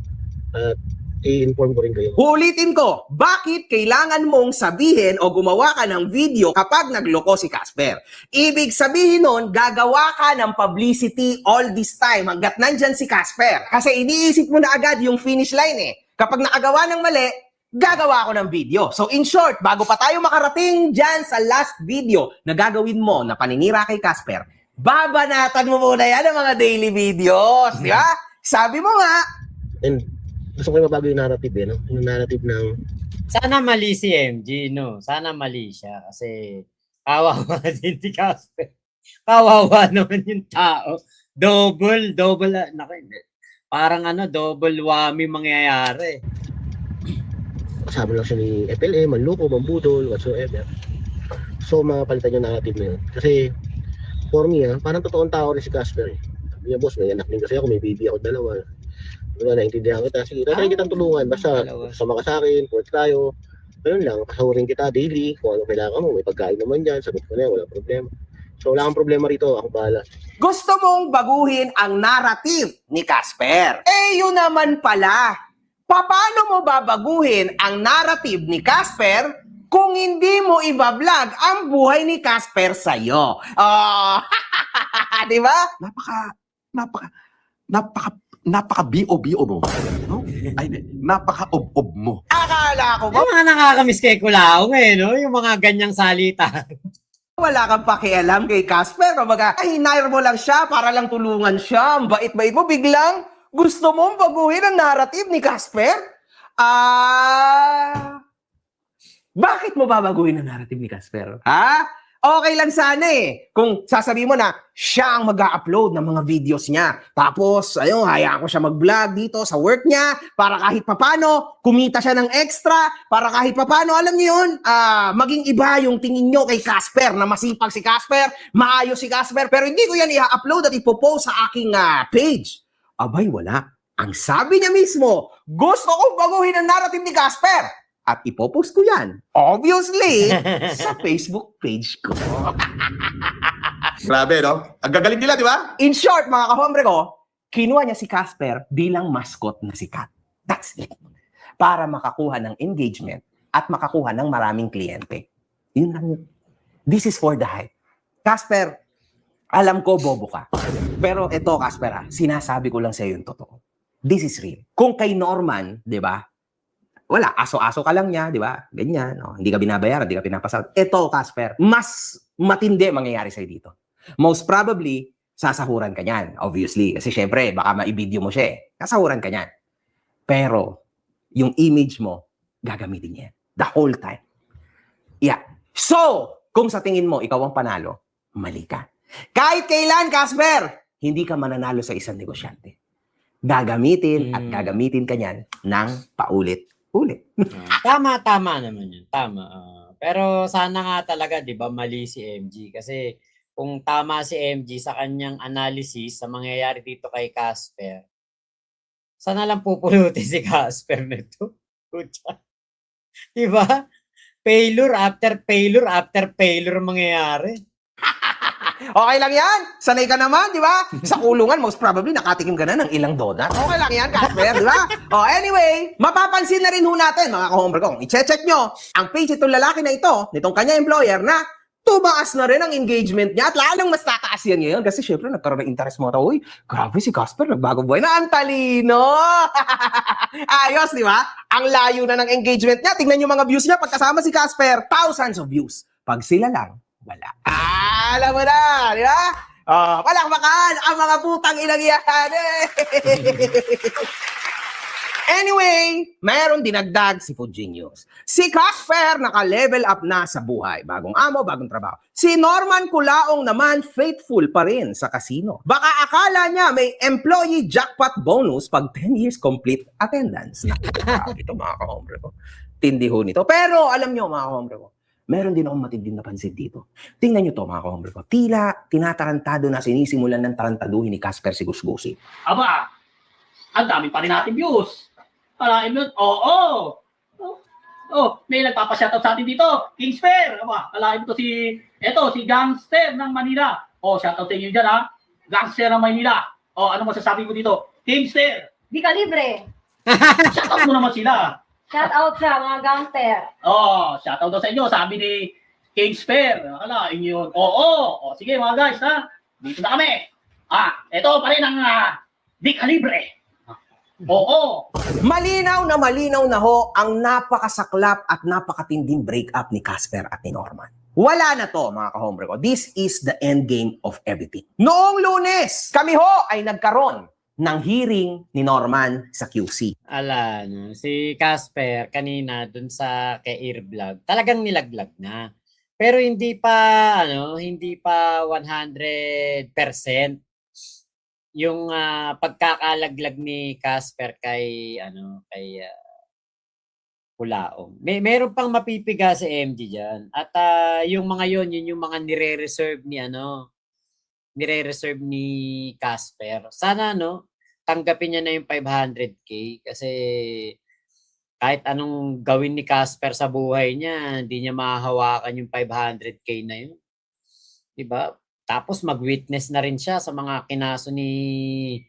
At i-inform ko rin kayo. ulitin ko, bakit kailangan mong sabihin o gumawa ka ng video kapag nagloko si Casper? Ibig sabihin nun, gagawa ka ng publicity all this time hanggat nandyan si Casper. Kasi iniisip mo na agad yung finish line eh. Kapag nakagawa ng mali, gagawa ako ng video. So in short, bago pa tayo makarating dyan sa last video na gagawin mo na paninira kay Casper, babanatan mo muna yan ang mga daily videos. Di ba? Sabi mo nga, And gusto ko yung mabago yung narrative no? Yung narrative ng Sana mali si MG, no? Sana mali siya kasi kawawa din si Casper. Kawawa naman yung tao. Double, naku, parang double whammy mangyayari. kasama lang siya ni FLM, manloko, mambudol, whatsoever. So mapalitan yung narrative na yun. Kasi for me, parang totoong tao rin si Casper. Sabi niya, boss, may anak din kasi ako, may baby ako 2. Diba, naintindihan kita. Sige, tatry kitang tulungan. Basta, sama ka sa akin, work tayo. Ganun lang, kasahurin kita daily. Kung ano kailangan mo, may pagkain naman dyan. Sagot ko na yan, walang problema. So, wala kang problema rito. Ako bahala. gusto mong baguhin ang narrative ni Casper. Yun naman pala. Paano mo babaguhin ang narrative ni Casper kung hindi mo i-vlog ang buhay ni Casper sa'yo? Di ba? Napaka-BO-BO mo. No? Ay, napaka-ob-ob mo. Akala ko ba Yung mga nakakamiss kay Kulaong no? Yung mga ganyang salita. wala kang pakialam kay Casper? Kumbaga, hinire mo lang siya para lang tulungan siya. Ang bait-bait mo, biglang gusto mong baguhin ang narrative ni Casper? Bakit mo babaguhin ang narrative ni Casper? Ha? Okay lang sana eh. Kung sasabihin mo na siya ang mag-upload ng mga videos niya. Tapos, hayaan ko siya mag-vlog dito sa work niya para kahit papano, kumita siya ng extra, para kahit papano, alam niyo yun, maging iba yung tingin nyo kay Casper, na masipag si Casper, maayos si Casper, pero hindi ko yan i-upload at ipopost sa aking page. Abay, wala. Ang sabi niya mismo, gusto kong baguhin ang narrative ni Casper. At ipopost ko yan, obviously, sa Facebook page ko. Grabe, no? Ang gagaling nila, di ba? In short, mga kahombre ko, kinuha niya si Casper bilang mascot na sikat. That's it. Para makakuha ng engagement at makakuha ng maraming kliyente. Yun lang yun. This is for the hype. Casper, Alam ko, bobo ka. Pero ito, Casper, sinasabi ko lang sa'yo yung totoo. This is real. Kung kay Norman, di ba, wala, aso-aso ka lang niya, di ba? Ganyan, no? Hindi ka binabayaran, hindi ka pinapasal. Ito, Casper, mas matindi mangyayari sa'yo dito. Most probably, sasahuran ka niyan, obviously. Kasi syempre, baka ma-video mo siya eh. Sasahuran ka niyan. Pero, yung image mo, gagamitin niya. The whole time. Yeah. So, kung sa tingin mo, ikaw ang panalo, mali ka. Kahit kailan, Casper, hindi ka mananalo sa isang negosyante. Gagamitin at gagamitin ka niyan ng paulit-ulit. Tama naman yun. Tama. Pero sana nga talaga, di ba, mali si MG. Kasi kung tama si MG sa kanyang analysis sa mangyayari dito kay Casper, sana lang pupulutin si Casper nito. Di ba? Failure after failure after failure mangyayari. Okay lang yan. Sanay ka naman, di ba? Sa kulungan, most probably, nakatikim ka na ng ilang donut. Okay lang yan, Casper, di ba? Anyway, mapapansin na rin ho natin, mga kahombre ko, i-check nyo ang page itong lalaki na ito, nitong kanya employer, na tumaas na rin ang engagement niya at lalong mas tataas yan ngayon kasi syempre nagkaroon ng interest mo. Uy, grabe si Casper, nagbago buhay na. Ang talino! Ayos, di ba? Ang layo na ng engagement niya. Tingnan yung mga views niya pagkasama si Casper. Thousands of views. Pag sila lang, wala. Alam mo na, di ba? Palakpakan ang mga putang inang yan. Anyway, mayroon dinagdag si Food Genius. Si Casper naka-level up na sa buhay. Bagong amo, bagong trabaho. Si Norman Culaong naman faithful pa rin sa casino. Baka akala niya may employee jackpot bonus pag 10 years complete attendance. Ito mga kahombre ko. Tindi ho nito. Pero alam niyo mga kahombre ko, meron din akong matinding napansin dito. Tingnan niyo to mga kahombre ko. Tila tinatarantado na sinisimulan ng tarantaduhin ni Casper si Gusgusi. Aba, ang dami pa rin natin views. Alain mo, may nagpapashoutout sa atin dito. Kings Fair. Aba, alain mo to si Gangster ng Manila. Shoutout sa inyo dyan ha. Gangster ng Manila. Ano masasabi ko dito? Kings Fair. Di ka libre. Shoutout mo naman sila. Shout out sa mga gangster. Shoutout daw sa inyo. Sabi ni Kings Fair. Alain yun. Sige mga guys ha. Dito na kami. Ito pa rin ang Di ka libre. Malinaw na ho ang napakasaklap at napakatinding breakup ni Casper at ni Norman. Wala na to mga kahombre ko. This is the end game of everything. Noong Lunes, kami ho ay nagkaroon ng hearing ni Norman sa QC. Si Casper kanina dun sa kay Airvlog, talagang nilaglag na. Pero hindi pa 100% yung pagkakalaglag ni Casper kay Culaong. Meron pang mapipiga si MG diyan. At yung mga yun yung mga nire-reserve ni Casper. Sana tanggapin niya na yung 500k kasi kahit anong gawin ni Casper sa buhay niya, hindi niya mahahawakan yung 500k na yun. 'Di ba? Tapos mag-witness na rin siya sa mga kinaso ni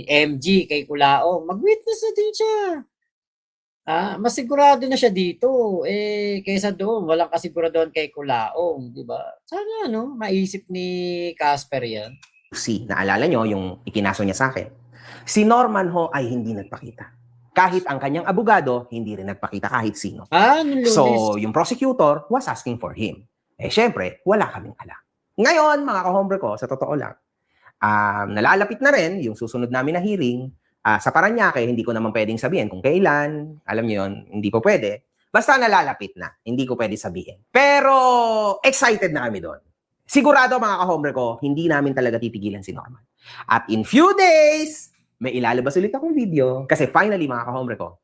MG kay Culaong. Mag-witness na din siya. Mas sigurado na siya dito kaysa doon. Walang kasiguraduhan kay Culaong, 'di ba? Sana maisip ni Casper 'yan. Naalala nyo yung ikinaso niya sa akin. Si Norman ho ay hindi nagpakita. Kahit ang kanyang abogado, hindi rin nagpakita kahit sino. So, yung prosecutor was asking for him. Syempre, wala kaming alam. Ngayon, mga kahombre ko, sa totoo lang, nalalapit na rin yung susunod namin na hearing. Sa Paranaque, hindi ko naman pwedeng sabihin kung kailan. Alam niyo yun, hindi po pwede. Basta nalalapit na, hindi ko pwede sabihin. Pero, excited na kami doon. Sigurado, mga kahombre ko, hindi namin talaga titigilan si Norman. At in few days, may ilalabas ulit akong video kasi finally mga kahombre ko,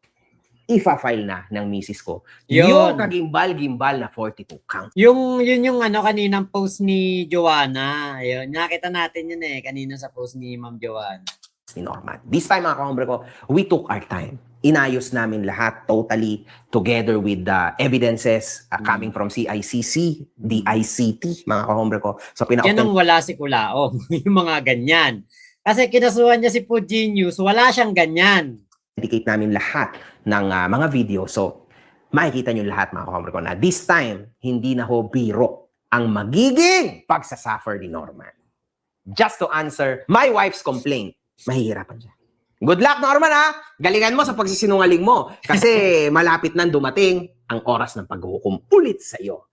ifa-file na ng misis ko yung kagimbal-gimbal na 42 count. Yun yung kaninang post ni Joanna. Ayun, nakita natin yun kanina sa post ni Ma'am Joanna. Ni Norman. This time mga kahombre ko, we took our time. Inayos namin lahat totally together with the evidences coming from CICC, DICT, mga kahombre ko. So, yan ang wala si Culaong, yung mga ganyan. Kasi kinasuhan niya si Food Genius, wala siyang ganyan. Dedicate namin lahat ng mga video. So, makikita nyo lahat mga kahombre ko na this time, hindi na ho biro ang magiging pagsasuffer ni Norman. Just to answer my wife's complaint, mahihirapan siya. Good luck, Norman, ha? Galingan mo sa pagsisinungaling mo kasi malapit nang dumating ang oras ng paghuhukom ulit sa'yo.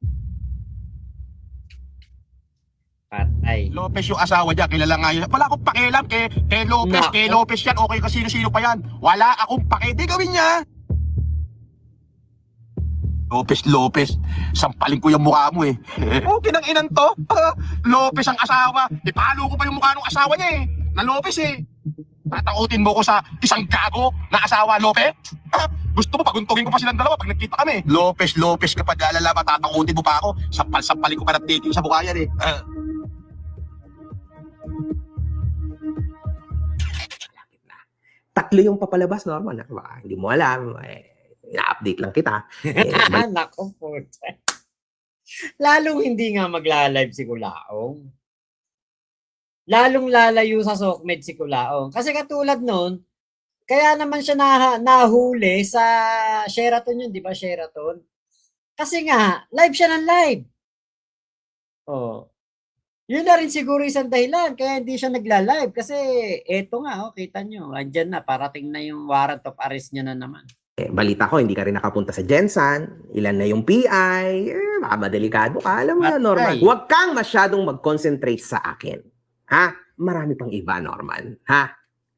Patay. Lopez yung asawa niya, kilala nga yun. Wala akong pakialam kay Lopez, Nako. kay Lopez yan, okay ka sino-sino pa yan. Wala akong pakialam, di gawin niya. Lopez, sampaling ko yung mukha mo eh. Okay nang inan to. Lopez ang asawa. Ipalo ko pa yung mukha ng asawa niya eh. Na Lopez eh. Tatakutin mo ko sa isang gago na asawa, Lopez? Gusto mo, paguntugin ko pa silang dalawa pag nagkita kami. Lopez ka pa dalala, matatakutin mo pa ako. Sampal-sampalin ko pa ng titing sa mukha yan eh. Tatlo yung papalabas, Norman. Baka hindi mo alam. Ina-update lang kita. Nako po. Lalong hindi nga magla-live si Kulaong. Lalong lalayo sa Sokmed si Kulaong. Kasi katulad nun, kaya naman siya nahuli sa Sheraton yun, di ba? Sheraton. Kasi nga, live siya ng live. Oh. Yun na rin siguro isang dahilan kaya hindi siya nagla-live. Kasi eto nga, kita nyo, andyan na, parating na yung warrant of arrest niya na naman. Balita ko, hindi ka rin nakapunta sa Jensan. Ilan na yung PI. Baka madelikado ka. Alam mo na, Norman. Huwag kang masyadong mag-concentrate sa akin. Ha? Marami pang iba, Norman. Ha?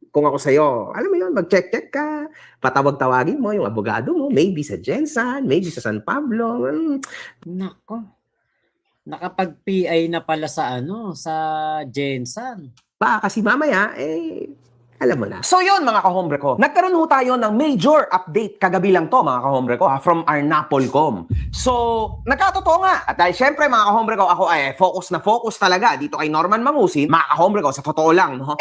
Kung ako sa'yo, alam mo yun, mag-check-check ka. Patawag-tawagin mo yung abogado mo. Maybe sa Jensan, maybe sa San Pablo. Nako. Nakapag-PI na pala sa sa Jensan. Baka kasi mamaya, alam mo na. So yun mga kahombre ko, nagkaroon ho tayo ng major update kagabi lang to mga kahombre ko from our Napolcom. So, nagkatotoo nga. At dahil syempre mga kahombre ko, ako ay focus na focus talaga dito kay Norman Mangusin. Mga kahombre ko, sa totoo lang, no?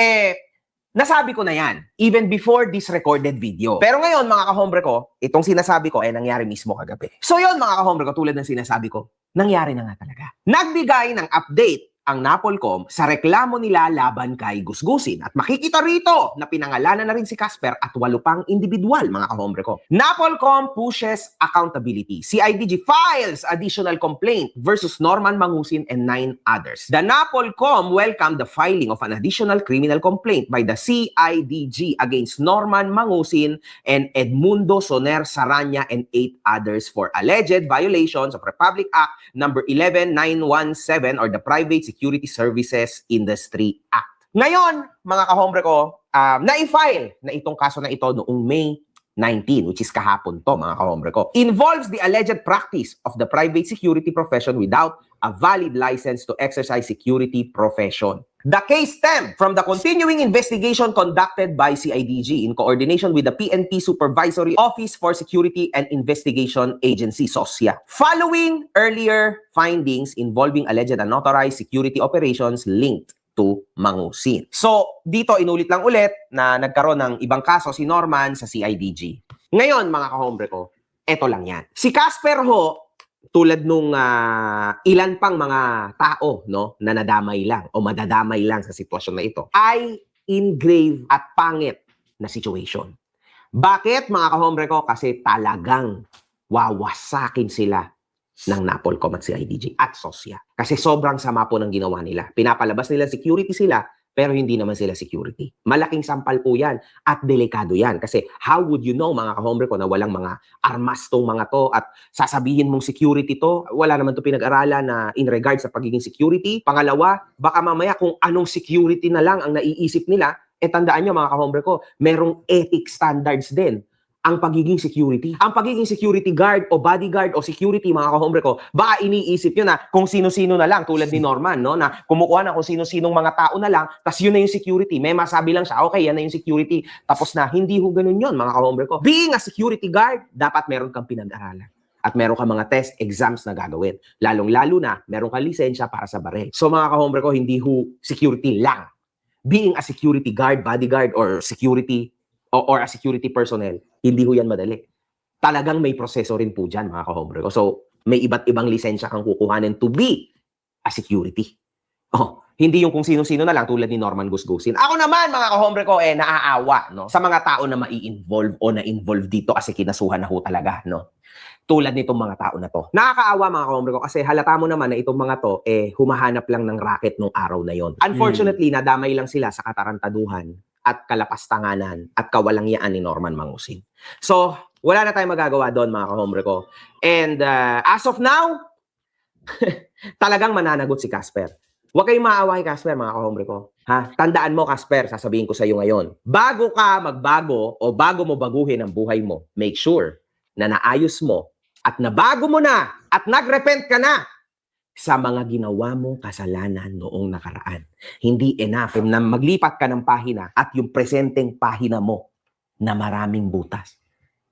Nasabi ko na yan, even before this recorded video. Pero ngayon mga kahombre ko, itong sinasabi ko nangyari mismo kagabi. So yun mga kahombre ko, tulad ng sinasabi ko, nangyari na nga talaga. Nagbigay ng update ang Napolcom sa reklamo nila laban kay Gusgusin. At makikita rito na pinangalanan na rin si Casper at 8 pang individual, mga kahombre ko. Napolcom pushes accountability. CIDG files additional complaint versus Norman Mangusin and 9 others. The Napolcom welcomed the filing of an additional criminal complaint by the CIDG against Norman Mangusin and Edmundo Soner Saranya and 8 others for alleged violations of Republic Act number 11917 or the Private Security Services Industry Act. Ngayon, mga kahombre ko, na-file na itong kaso na ito noong May 19, which is kahapon to, mga kahombre ko. Involves the alleged practice of the private security profession without a valid license to exercise security profession. The case stemmed from the continuing investigation conducted by CIDG in coordination with the PNP Supervisory Office for Security and Investigation Agency, SOSIA, following earlier findings involving alleged unauthorized security operations linked to Mangusin. So, dito inulit lang ulit na nagkaroon ng ibang kaso si Norman sa CIDG. Ngayon, mga kahombre ko, eto lang yan. Si Casper ho, tulad nung ilan pang mga tao no, na nadamay lang o madadamay lang sa sitwasyon na ito, ay in grave at pangit na situation. Bakit, mga kahombre ko? Kasi talagang wawasakin sila ng Napolcom at CIDG at SOSIA. Kasi sobrang sama po ng ginawa nila. Pinapalabas nila security sila, pero hindi naman sila security. Malaking sampal po yan at delikado yan. Kasi how would you know, mga kahombre ko, na walang mga armas tong mga to at sasabihin mong security to? Wala naman to pinag-aralan na in regards sa pagiging security. Pangalawa, baka mamaya kung anong security na lang ang naiisip nila, tandaan nyo mga kahombre ko, merong ethic standards din ang pagiging security. Ang pagiging security guard o bodyguard o security, mga kahombre ko, baka iniisip nyo na kung sino-sino na lang, tulad ni Norman, no? Na kumukuha na kung sino-sinong mga tao na lang, tas yun na yung security. May masabi lang siya, okay, yan na yung security. Tapos na, hindi ho ganun yun, mga kahombre ko. Being a security guard, dapat meron kang pinag-aralan. At meron kang mga test, exams na gagawin. Lalong-lalo na, meron kang lisensya para sa baril. So mga kahombre ko, hindi ho security lang. Being a security guard, bodyguard, or security or a security personnel, hindi ho yan madali. Talagang may proseso rin po dyan, mga kahombre ko. So, may iba't ibang lisensya kang kukuhanin to be a security. Hindi yung kung sino-sino na lang tulad ni Norman Gusgusin. Ako naman, mga kahombre ko, naaawa no, sa mga tao na mai-involve o na-involve dito kasi kinasuhan na ho talaga. No? Tulad nitong mga tao na to. Nakakaawa, mga kahombre ko, kasi halata mo naman na itong mga to, humahanap lang ng racket nung araw na yon. Unfortunately, nadamay lang sila sa katarantaduhan at kalapastanganan at kawalangyaan ni Norman Mangusin. So, wala na tayong magagawa doon, mga kahombre ko. And as of now, talagang mananagot si Casper. Huwag kayong maawa kay Casper, mga kahombre ko. Ha? Tandaan mo, Casper, sasabihin ko sa iyo ngayon. Bago ka magbago o bago mo baguhin ang buhay mo, make sure na naayos mo at nabago mo na at nagrepent ka na sa mga ginawa mong kasalanan noong nakaraan. Hindi enough na maglipat ka ng pahina at yung presenteng pahina mo na maraming butas.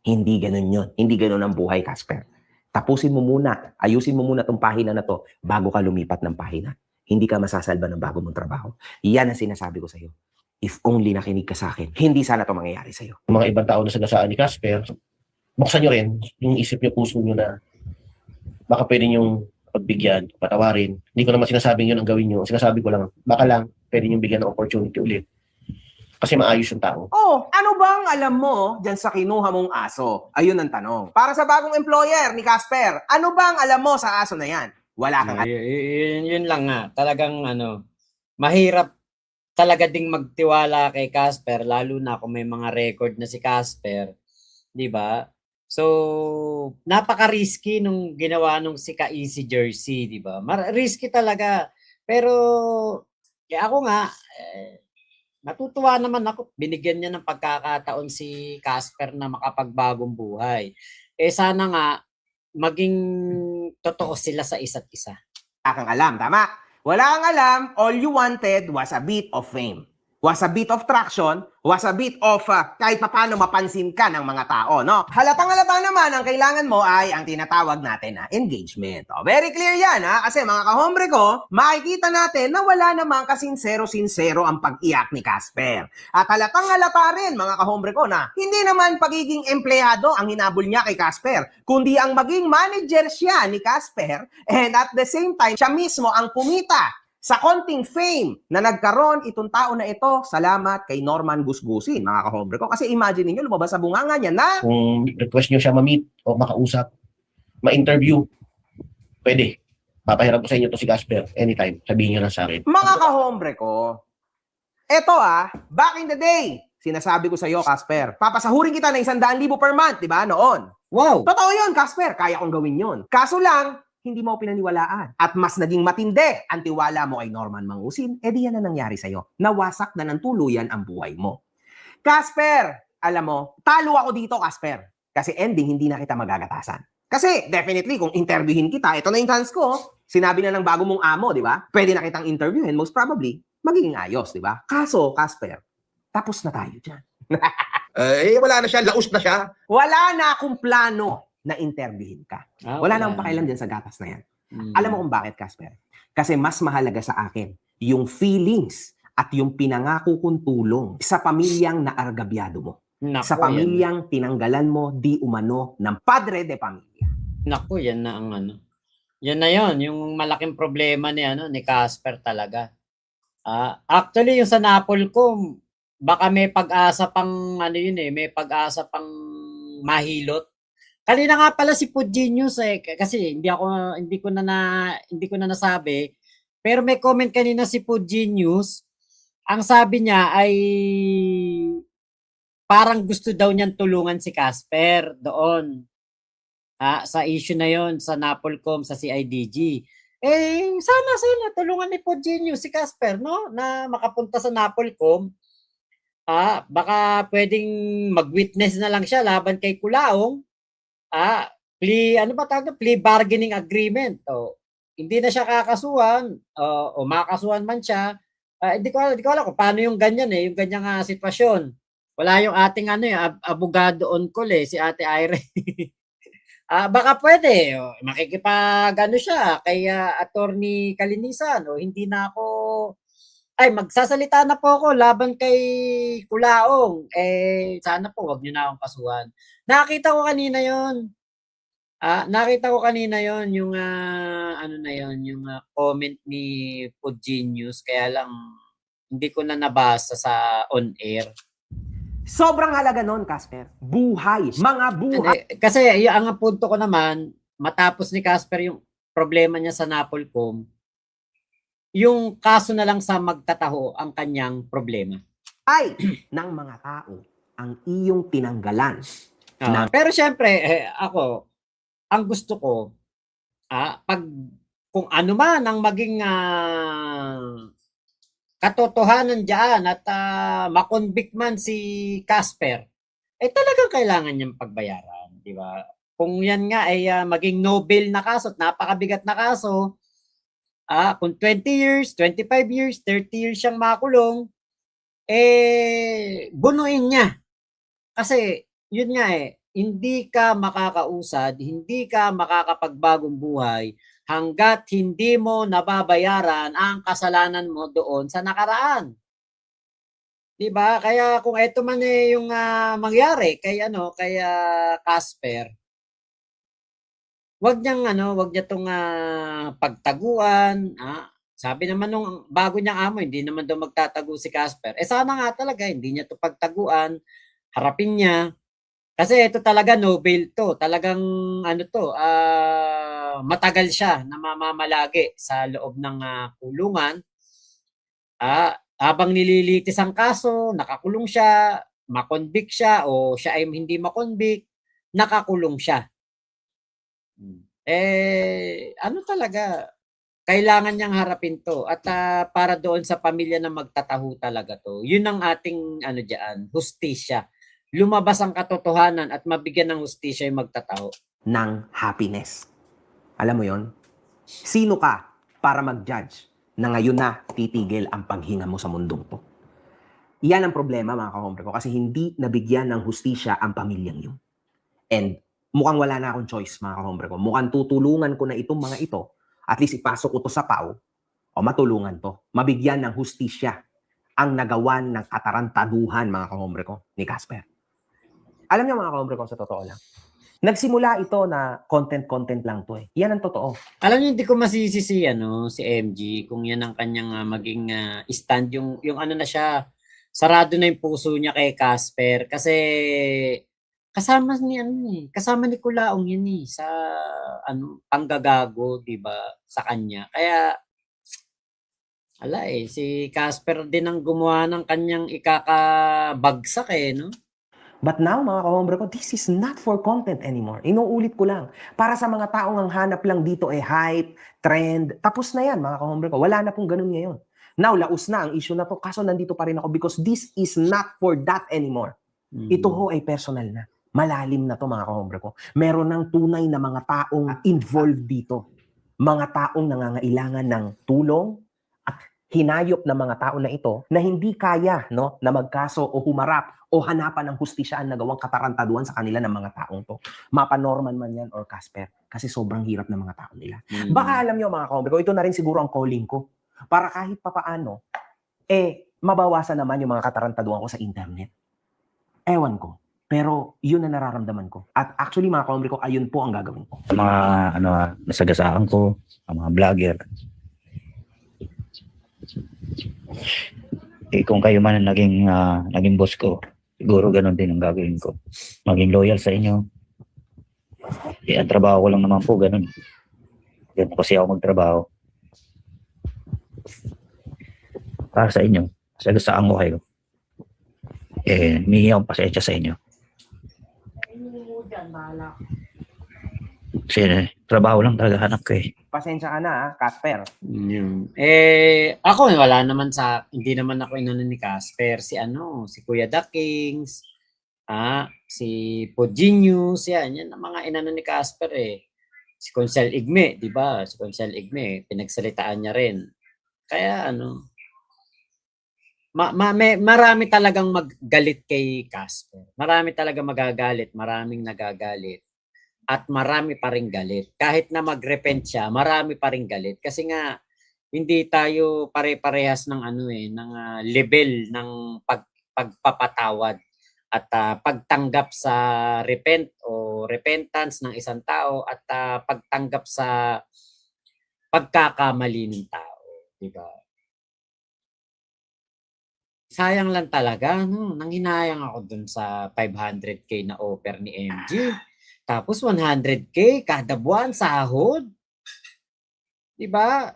Hindi ganun yun. Hindi ganun ang buhay, Casper. Tapusin mo muna, ayusin mo muna itong pahina na to bago ka lumipat ng pahina. Hindi ka masasalba ng bago mong trabaho. Yan ang sinasabi ko sa iyo. If only nakinig ka sa akin, hindi sana ito mangyayari sa iyo. Mga ibang tao na sagasaan ni Casper, buksan nyo rin yung isip nyo, puso nyo na baka pwede nyong pagbigyan, patawarin. Hindi ko naman sinasabing yun ang gawin nyo. Sinasabi ko lang, baka lang pwede nyong bigyan ng opportunity ulit. Kasi maayos yung tao. Oh, ano bang alam mo dyan sa kinuha mong aso? Ayun ang tanong. Para sa bagong employer ni Casper, ano bang alam mo sa aso na yan? Wala kang Yun lang nga. Talagang mahirap talaga ding magtiwala kay Casper, lalo na kung may mga record na si Casper. Di ba? So, napaka-risky nung ginawa nung si Ka-Easy Jersey, di ba? Risky talaga. Pero, ako nga, natutuwa naman ako. Binigyan niya ng pagkakataon si Casper na makapagbagong buhay. Sana nga, maging totoo sila sa isa't isa. Wala kang alam, tama? Wala kang alam, all you wanted was a bit of fame. Was a bit of traction, was a bit of kahit paano mapansin ka ng mga tao, no? Halatang-halata naman, ang kailangan mo ay ang tinatawag natin na engagement. Very clear yan, ha? Kasi mga kahombre ko, makikita natin na wala namang kasinsero-sinsero ang pag-iyak ni Casper. At halatang-halata rin, mga kahombre ko, na hindi naman pagiging empleyado ang hinabol niya kay Casper, kundi ang maging manager siya ni Casper, and at the same time, siya mismo ang pumita sa konting fame na nagkaroon itong tao na ito, salamat kay Norman Gusgusin, mga kahombre ko. Kasi imagine niyo lumabas sa bunganga niya na Kung request nyo siya ma-meet o makausap, ma-interview, pwede. Papahirap ko sa inyo to si Casper anytime. Sabihin nyo lang sa akin. mga kahombre ko, eto back in the day, sinasabi ko sa iyo, Casper, papasahurin kita ng 100,000 per month, di ba, noon? Wow! Totoo yun, Casper, kaya kong gawin yun. Kaso lang, hindi mo pinaniwalaan. At mas naging matindi ang tiwala mo kay Norman Mangusin, di yan na nangyari sa'yo. Nawasak na ng tuluyan ang buhay mo. Casper, alam mo, talo ako dito, Casper. Kasi ending, hindi na kita magagatasan. Kasi definitely, kung interviewin kita, ito na yung chance ko. Sinabi na ng bago mong amo, di ba? Pwede na kitang interviewin, most probably, magiging ayos, di ba? Kaso, Casper, tapos na tayo dyan. Wala na siya, laos na siya. Wala na akong plano na interviewin ka. Wala na akong pakialam dyan sa gatas na yan. Alam mo kung bakit, Casper? Kasi mas mahalaga sa akin yung feelings at yung pinangako kong tulong sa pamilyang naargabyado mo. Naku, sa pamilyang tinanggalan mo di umano ng padre de pamilya. Naku, yan na ang Yan na yon, yung malaking problema ni Casper talaga. Actually, yung sa Napolcom, baka may pag-asa pang may pag-asa pang mahilot. Kanina nga pala si Food Genius kasi hindi ko na nasabi, pero may comment kanina si Food Genius. Ang sabi niya ay parang gusto daw niyang tulungan si Casper doon. Sa issue na yon sa Napolcom, sa CIDG. Sana tulungan ni Food Genius si Casper, no? Na makapunta sa Napolcom. Baka pwedeng mag-witness na lang siya laban kay Kulaong. Plea bargaining agreement. Hindi na siya kakasuhan o makakasuhan man siya. Hindi ko alam kung paano yung ganyan yung ganyang sitwasyon. Wala yung ating abogado on call si Ate Irene. Baka pwede makikipag siya kay Attorney Kalinisan hindi na ako magsasalita na po ako laban kay Kulaong. Sana po wag niyo na akong kasuhan. Nakita ko kanina yon. Nakita ko kanina yon yung ano na yon yung comment ni Food Genius, kaya lang hindi ko na nabasa sa on air. Sobrang halaga nun, Casper. Buhay. Mga buhay. Kasi ang punto ko naman, matapos ni Casper yung problema niya sa Napolcom, yung kaso na lang sa magtataho ang kanyang problema. Ay ng mga tao ang iyong tinanggalan. Pero syempre, ako, ang gusto ko, pag kung ano man ang maging katotohanan diyan at makonvict man si Casper, talagang kailangan niyang pagbayaran, di ba? Kung yan nga ay maging no bail na kaso at napakabigat na kaso, kung 20 years, 25 years, 30 years siyang makulong, bunuin niya. Kasi yun nga hindi ka makakausad, hindi ka makakapagbagong buhay hanggat hindi mo nababayaran ang kasalanan mo doon sa nakaraan. 'Di ba? Kaya kung ito man yung mangyari kay Casper, wag niya tong pagtaguan, sabi naman nung bago niyang amo, hindi naman daw magtatago si Casper. Sana nga talaga hindi niya to pagtaguan, harapin niya. Kasi ito talaga no bail to. Talagang matagal siya na mamamalagi sa loob ng kulungan. Habang nililitis ang kaso, nakakulong siya, makonvict siya o siya ay hindi makonvict, nakakulong siya. Talaga, kailangan niyang harapin to at para doon sa pamilya na magtataho talaga to. Yun ang ating hustisya. Lumabas ang katotohanan at mabigyan ng hustisya yung magtataho. Ng happiness. Alam mo yon? Sino ka para mag-judge na ngayon na titigil ang paghinga mo sa mundong to? Iyan ang problema mga kahombre ko kasi hindi nabigyan ng hustisya ang pamilyang yun. And mukhang wala na akong choice mga kahombre ko. Mukhang tutulungan ko na itong mga ito. At least ipasok ko to sa PAW o matulungan to. Mabigyan ng hustisya ang nagawan ng katarantaduhan mga kahombre ko ni Casper. Alam niyo mga kahombre ko, sa totoo lang, nagsimula ito na content lang to Yan ang totoo. Alam niyo, hindi ko masisisi si MG kung yan ang kanyang maging stand, yung na siya, sarado na yung puso niya kay Casper kasi kasama ni Kulaong yan sa panggagago, 'di ba, sa kanya. Kaya si Casper din ang gumawa ng kanyang ikakabagsak no? But now, mga kahombre ko, this is not for content anymore. Inuulit ko lang. Para sa mga taong ang hanap lang dito hype, trend. Tapos na yan, mga kahombre ko. Wala na pong ganun ngayon. Now, laos na ang issue na to. Kaso nandito pa rin ako because this is not for that anymore. Ito ho ay personal na. Malalim na to, mga kahombre ko. Meron ng tunay na mga taong involved dito. Mga taong nangangailangan ng tulong at hinayop ng mga tao na ito na hindi kaya na magkaso o humarap o hanapan ng hustisya ang nagawang katarantaduhan sa kanila ng mga taong to. Mapa Norman man yan or Casper. Kasi sobrang hirap ng mga tao nila. Baka alam nyo mga kahombre ko, ito na rin siguro ang calling ko. Para kahit papaano, mabawasan naman yung mga katarantaduhan ko sa internet. Ewan ko. Pero yun na nararamdaman ko. At actually mga kahombre ko, ayun po ang gagawin ko. Sa mga nasagasaan ko, ang mga vlogger. Kung kayo man ang naging boss ko, siguro ganun din ang gagawin ko. Maging loyal sa inyo. Ang trabaho ko lang naman po, ganun. Ganun kasi ako magtrabaho. Para sa inyo. Sagasaan ko kayo. Humingi akong pasensya sa inyo. Kasi trabaho lang talaga hanap ko Pasensya ka na, Casper. Ako wala naman hindi naman ako ni Casper. Si Kuya The Kings, si Food Genius, yan ang mga ni Casper Si Consel Igme, di ba? Si Consel Igme, pinagsalitaan niya rin. Kaya marami talagang maggalit kay Casper. Marami talaga magagalit, maraming nagagalit. At marami pa ring galit. Kahit na mag-repent siya, marami pa ring galit. Kasi nga, hindi tayo pare-parehas ng ng level ng pagpapatawad at pagtanggap sa repent o repentance ng isang tao at pagtanggap sa pagkakamali ng tao, di ba? Sayang lang talaga, no? Nanghinayang ako dun sa 500k na offer ni MG. Tapos 100k kada buwan sahod. Di ba?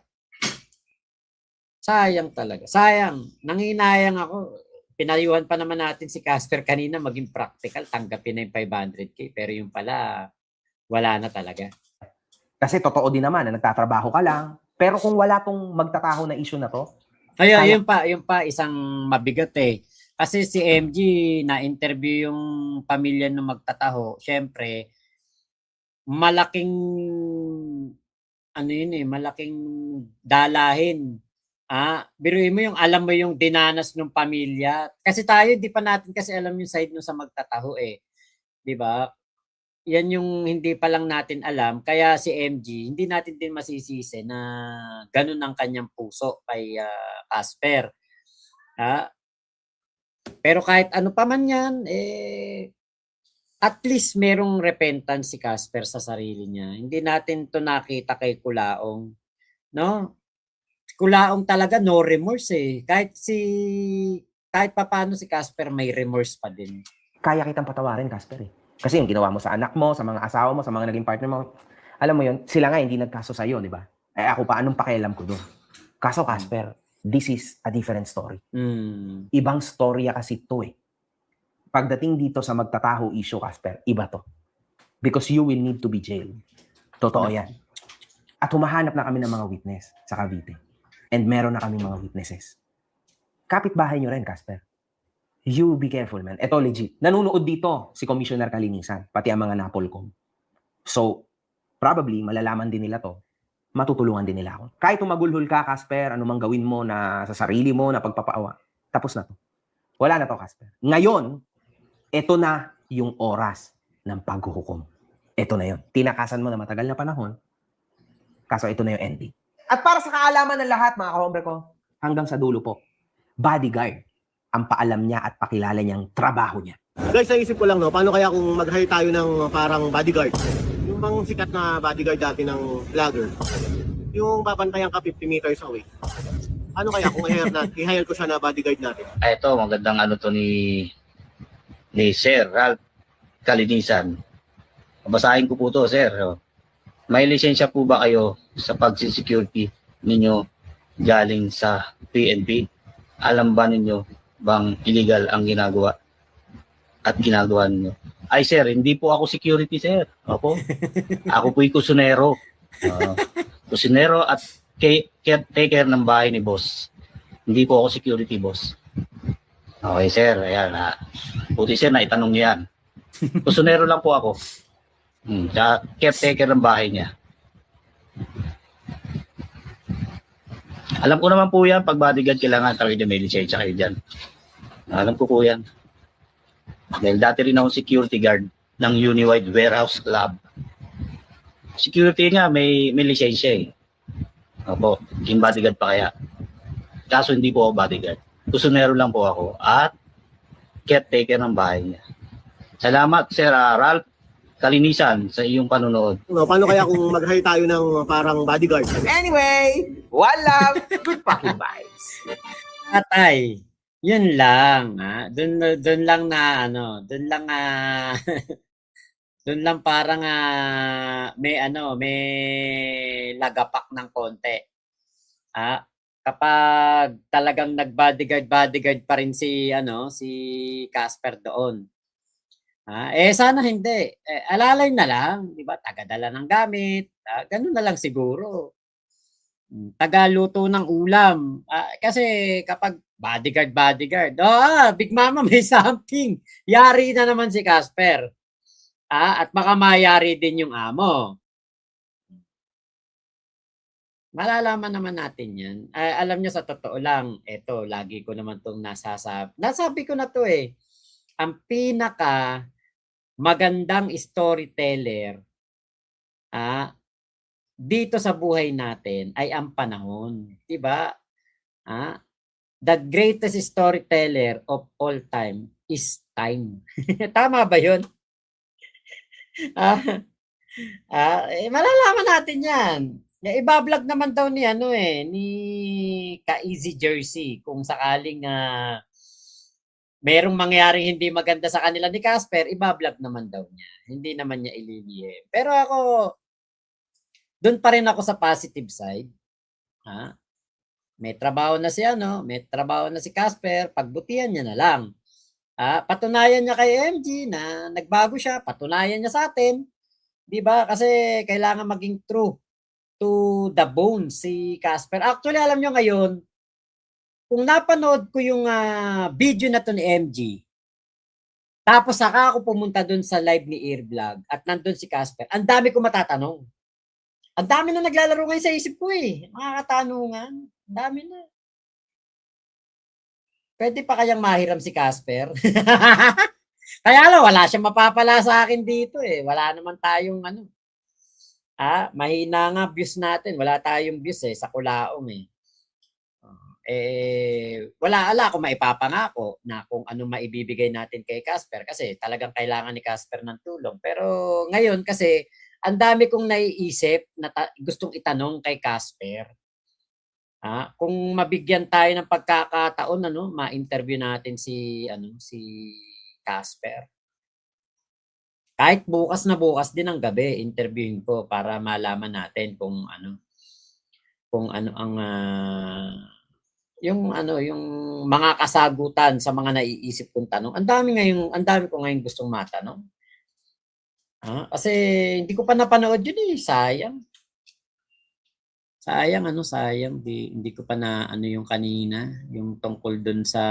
Sayang talaga. Sayang. Nanghinayang ako. Pinayuhan pa naman natin si Casper kanina maging practical. Tanggapin na yung 500k. Pero yung pala, wala na talaga. Kasi totoo din naman na nagtatrabaho ka lang. Pero kung wala tong magtataho na issue na to, Ayun, yun pa isang mabigat eh. Kasi si MG na-interview yung pamilya ng magtataho. Syempre, malaking malaking dalahin. Biruin mo yung alam mo yung dinanas ng pamilya. Kasi tayo di pa natin kasi alam yung side nung sa magtataho eh. 'Di ba? Yan yung hindi pa lang natin alam. Kaya si MG, hindi natin din masisisi na ganun ang kanyang puso kay Casper. Pero kahit ano pa man yan, at least merong repentance si Casper sa sarili niya. Hindi natin to nakita kay Kulaong. No? Kulaong talaga no remorse eh. Kahit papaano si Casper may remorse pa din. kaya kitang patawarin, Casper eh. Kasi yung ginawa mo sa anak mo, sa mga asawa mo, sa mga naging partner mo, alam mo yun, sila nga hindi nagkaso sa'yo, di ba? Ako pa, anong pakialam ko doon? Kaso, Casper, this is a different story. Ibang storya kasi to eh. Pagdating dito sa magtataho issue, Casper, iba to. Because you will need to be jailed. Totoo yan. At humahanap na kami ng mga witness sa Cavite. And meron na kami mga witnesses. Kapitbahay nyo rin, Casper. You be careful, man. Ito, legit. Nanunood dito si Commissioner Kalinisan, pati ang mga Napolcom. So, probably, malalaman din nila to. Matutulungan din nila ako. Kahit umagulhol ka, Casper, anumang gawin mo na sa sarili mo, na pagpapaawa, tapos na to. Wala na to, Casper. Ngayon, ito na yung oras ng paghuhukom. Ito na yun. Tinakasan mo na matagal na panahon, kaso ito na yung ending. At para sa kaalaman ng lahat, mga kahombre ko, hanggang sa dulo po, bodyguard ang paalam niya at pakilala niyang trabaho niya. Guys, naisip ko lang, no, paano kaya kung mag-hire tayo ng parang bodyguard? Yung bang sikat na bodyguard dati ng vlogger, yung babantayan ka 50 meters away. Ano kaya kung i-hire ko siya na bodyguard natin? Ito, magandang ano to ni Sir Ralph Kalinisan. Basahin ko po to, Sir. May lisensya po ba kayo sa pag-security ninyo galing sa PNP? Alam ba ninyo bang illegal ang ginagawa at ginagawa ninyo? Ay, sir, hindi po ako security, sir. Opo. Ako po'y kusunero. Kusunero at caretaker ng bahay ni boss. Hindi po ako security, boss. Okay, sir. Ayan. Buti, sir, na itanong niyo yan. Kusunero lang po ako. Caretaker ng bahay niya. Alam ko naman po yan, pag bodyguard kailangan talaga may lisensya kayo dyan. Alam ko po yan. Dahil dati rin ako security guard ng Uniwide Warehouse Club. Security nga, may lisensya eh. Opo, yung bodyguard pa kaya. Kaso hindi po ako bodyguard. Kusunero lang po ako at caretaker ng bahay niya. Salamat, Sir Ralph Kalinisan, sa iyong panonood. No, paano kaya kung mag-hire tayo ng parang bodyguard? Anyway, one love, good fucking vibes. Atay, yun lang. Doon lang na doon lang parang may lagapak ng konti. Kapag talagang nag-bodyguard pa rin si Casper doon. Sana hindi. Alalay na lang, di ba? Tagadala ng gamit. Ganun na lang siguro. Tagaluto ng ulam. Kasi kapag bodyguard. Big Mama, may something. Yari na naman si Casper. At baka mayari din yung amo. Malalaman naman natin yan. Alam nyo, sa totoo lang, eto, lagi ko naman itong nasasabi. Nasabi ko na to eh. Ang pinaka magandang storyteller dito sa buhay natin ay ang panahon. Diba? The greatest storyteller of all time is time. Tama ba yun? Ah, malalaman natin yan. Iba-vlog naman daw ni ni Ka-Easy Jersey kung sakaling merong mangyaring hindi maganda sa kanila ni Casper, iba-vlog naman daw niya. Hindi naman niya ililihim. Pero ako, doon pa rin ako sa positive side. Ha? May trabaho na may trabaho na si Casper, pagbutihan niya na lang. Patunayan niya kay MG na nagbago siya, patunayan niya sa atin. 'Di ba? Kasi kailangan maging true to the bone si Casper. Actually, alam niyo ngayon, kung napanood ko yung video na to ni MG, tapos saka ako pumunta dun sa live ni Airvlog at nandun si Casper, ang dami ko matatanong. Ang dami na naglalaro ngayon sa isip ko mga katanungan. Ang dami na. Pwede pa kayang mahiram si Casper? Kaya lang, wala siyang mapapala sa akin dito Wala naman tayong mahina nga views natin. Wala tayong views sa Kulaong wala akong maipapangako na kung ano maibibigay natin kay Casper kasi talagang kailangan ni Casper ng tulong. Pero ngayon kasi, ang dami kong naiisip na gustong itanong kay Casper. Kung mabigyan tayo ng pagkakataon ma-interview natin si Casper. Kahit bukas na bukas din ng gabi, interviewin ko para malaman natin kung ano ang yung mga kasagutan sa mga naiisip kong tanong. Ang dami ko ngayon gustong matanong. Kasi hindi ko pa napanood yun sayang. Sayang hindi ko pa na yung kanina, yung tungkol doon sa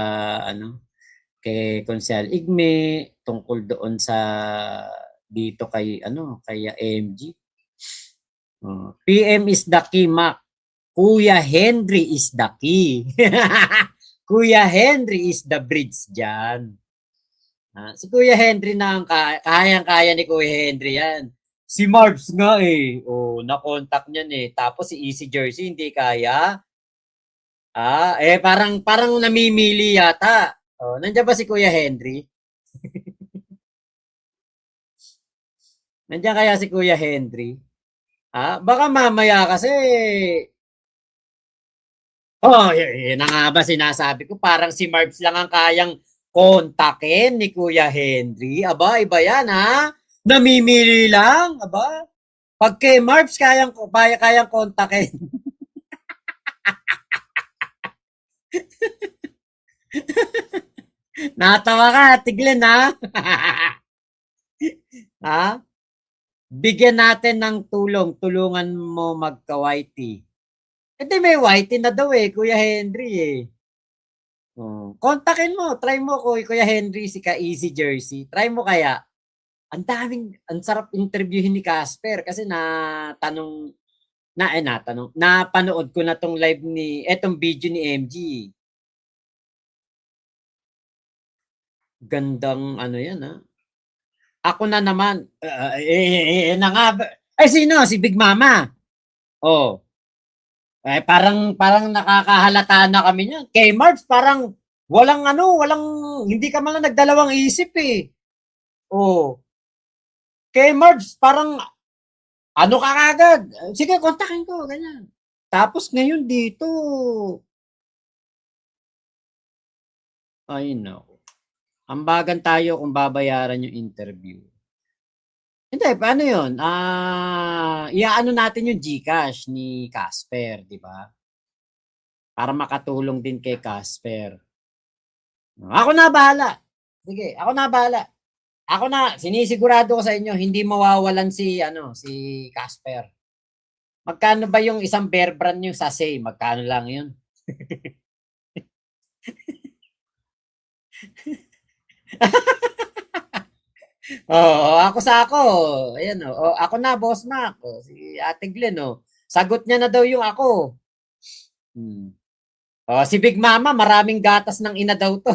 kay Konsehal Igme, tungkol doon sa dito kay MG. PM is the key, Mac. Kuya Henry is the key. Kuya Henry is the bridge dyan. Si Kuya Henry na ang kayang-kaya ni Kuya Henry yan. Si Marbs nga na-contact niyan Tapos si Easy Jersey hindi kaya. Parang namimili yata. Nandiyan ba si Kuya Henry? Nandiyan kaya si Kuya Henry? Baka mamaya kasi yun na nga ba sinasabi ko, parang si Marbs lang ang kayang kontakin ni Kuya Henry. Aba, iba yan namimili lang, aba. Pag kay Marbs kayang kontakin. Natawa ka, Tiglen Bigyan natin ng tulungan mo magka-YT. Hindi, may YT na daw Kuya Henry kontakin mo, try mo Kuya Henry si Ka-Easy Jersey. Try mo kaya. Ang sarap interviewin ni Casper kasi napanood ko na tong live etong video ni MG. Gandang yan Ako na naman, sino? Si Big Mama. Parang nakakahalata na kami niyan. Kay Marbs parang walang hindi ka man lang nagdalawang isip Kay Marbs parang ka agad. Sige, kontakin ko, ganyan. Tapos ngayon dito, ay no. Ambagan tayo kung babayaran yung interview. Hindi, paano yun? Iaano natin yung GCash ni Casper, di ba? Para makatulong din kay Casper. Ako na bahala. Sige, ako na bahala. Sinisigurado ko sa inyo, hindi mawawalan si Casper. Magkano ba yung isang Bear Brand yung sachet? Magkano lang yun? Ako. Ayan ako na, Boss Mac. Si Ate Glenn sagot niya na daw yung ako. Si Big Mama, maraming gatas ng ina daw to.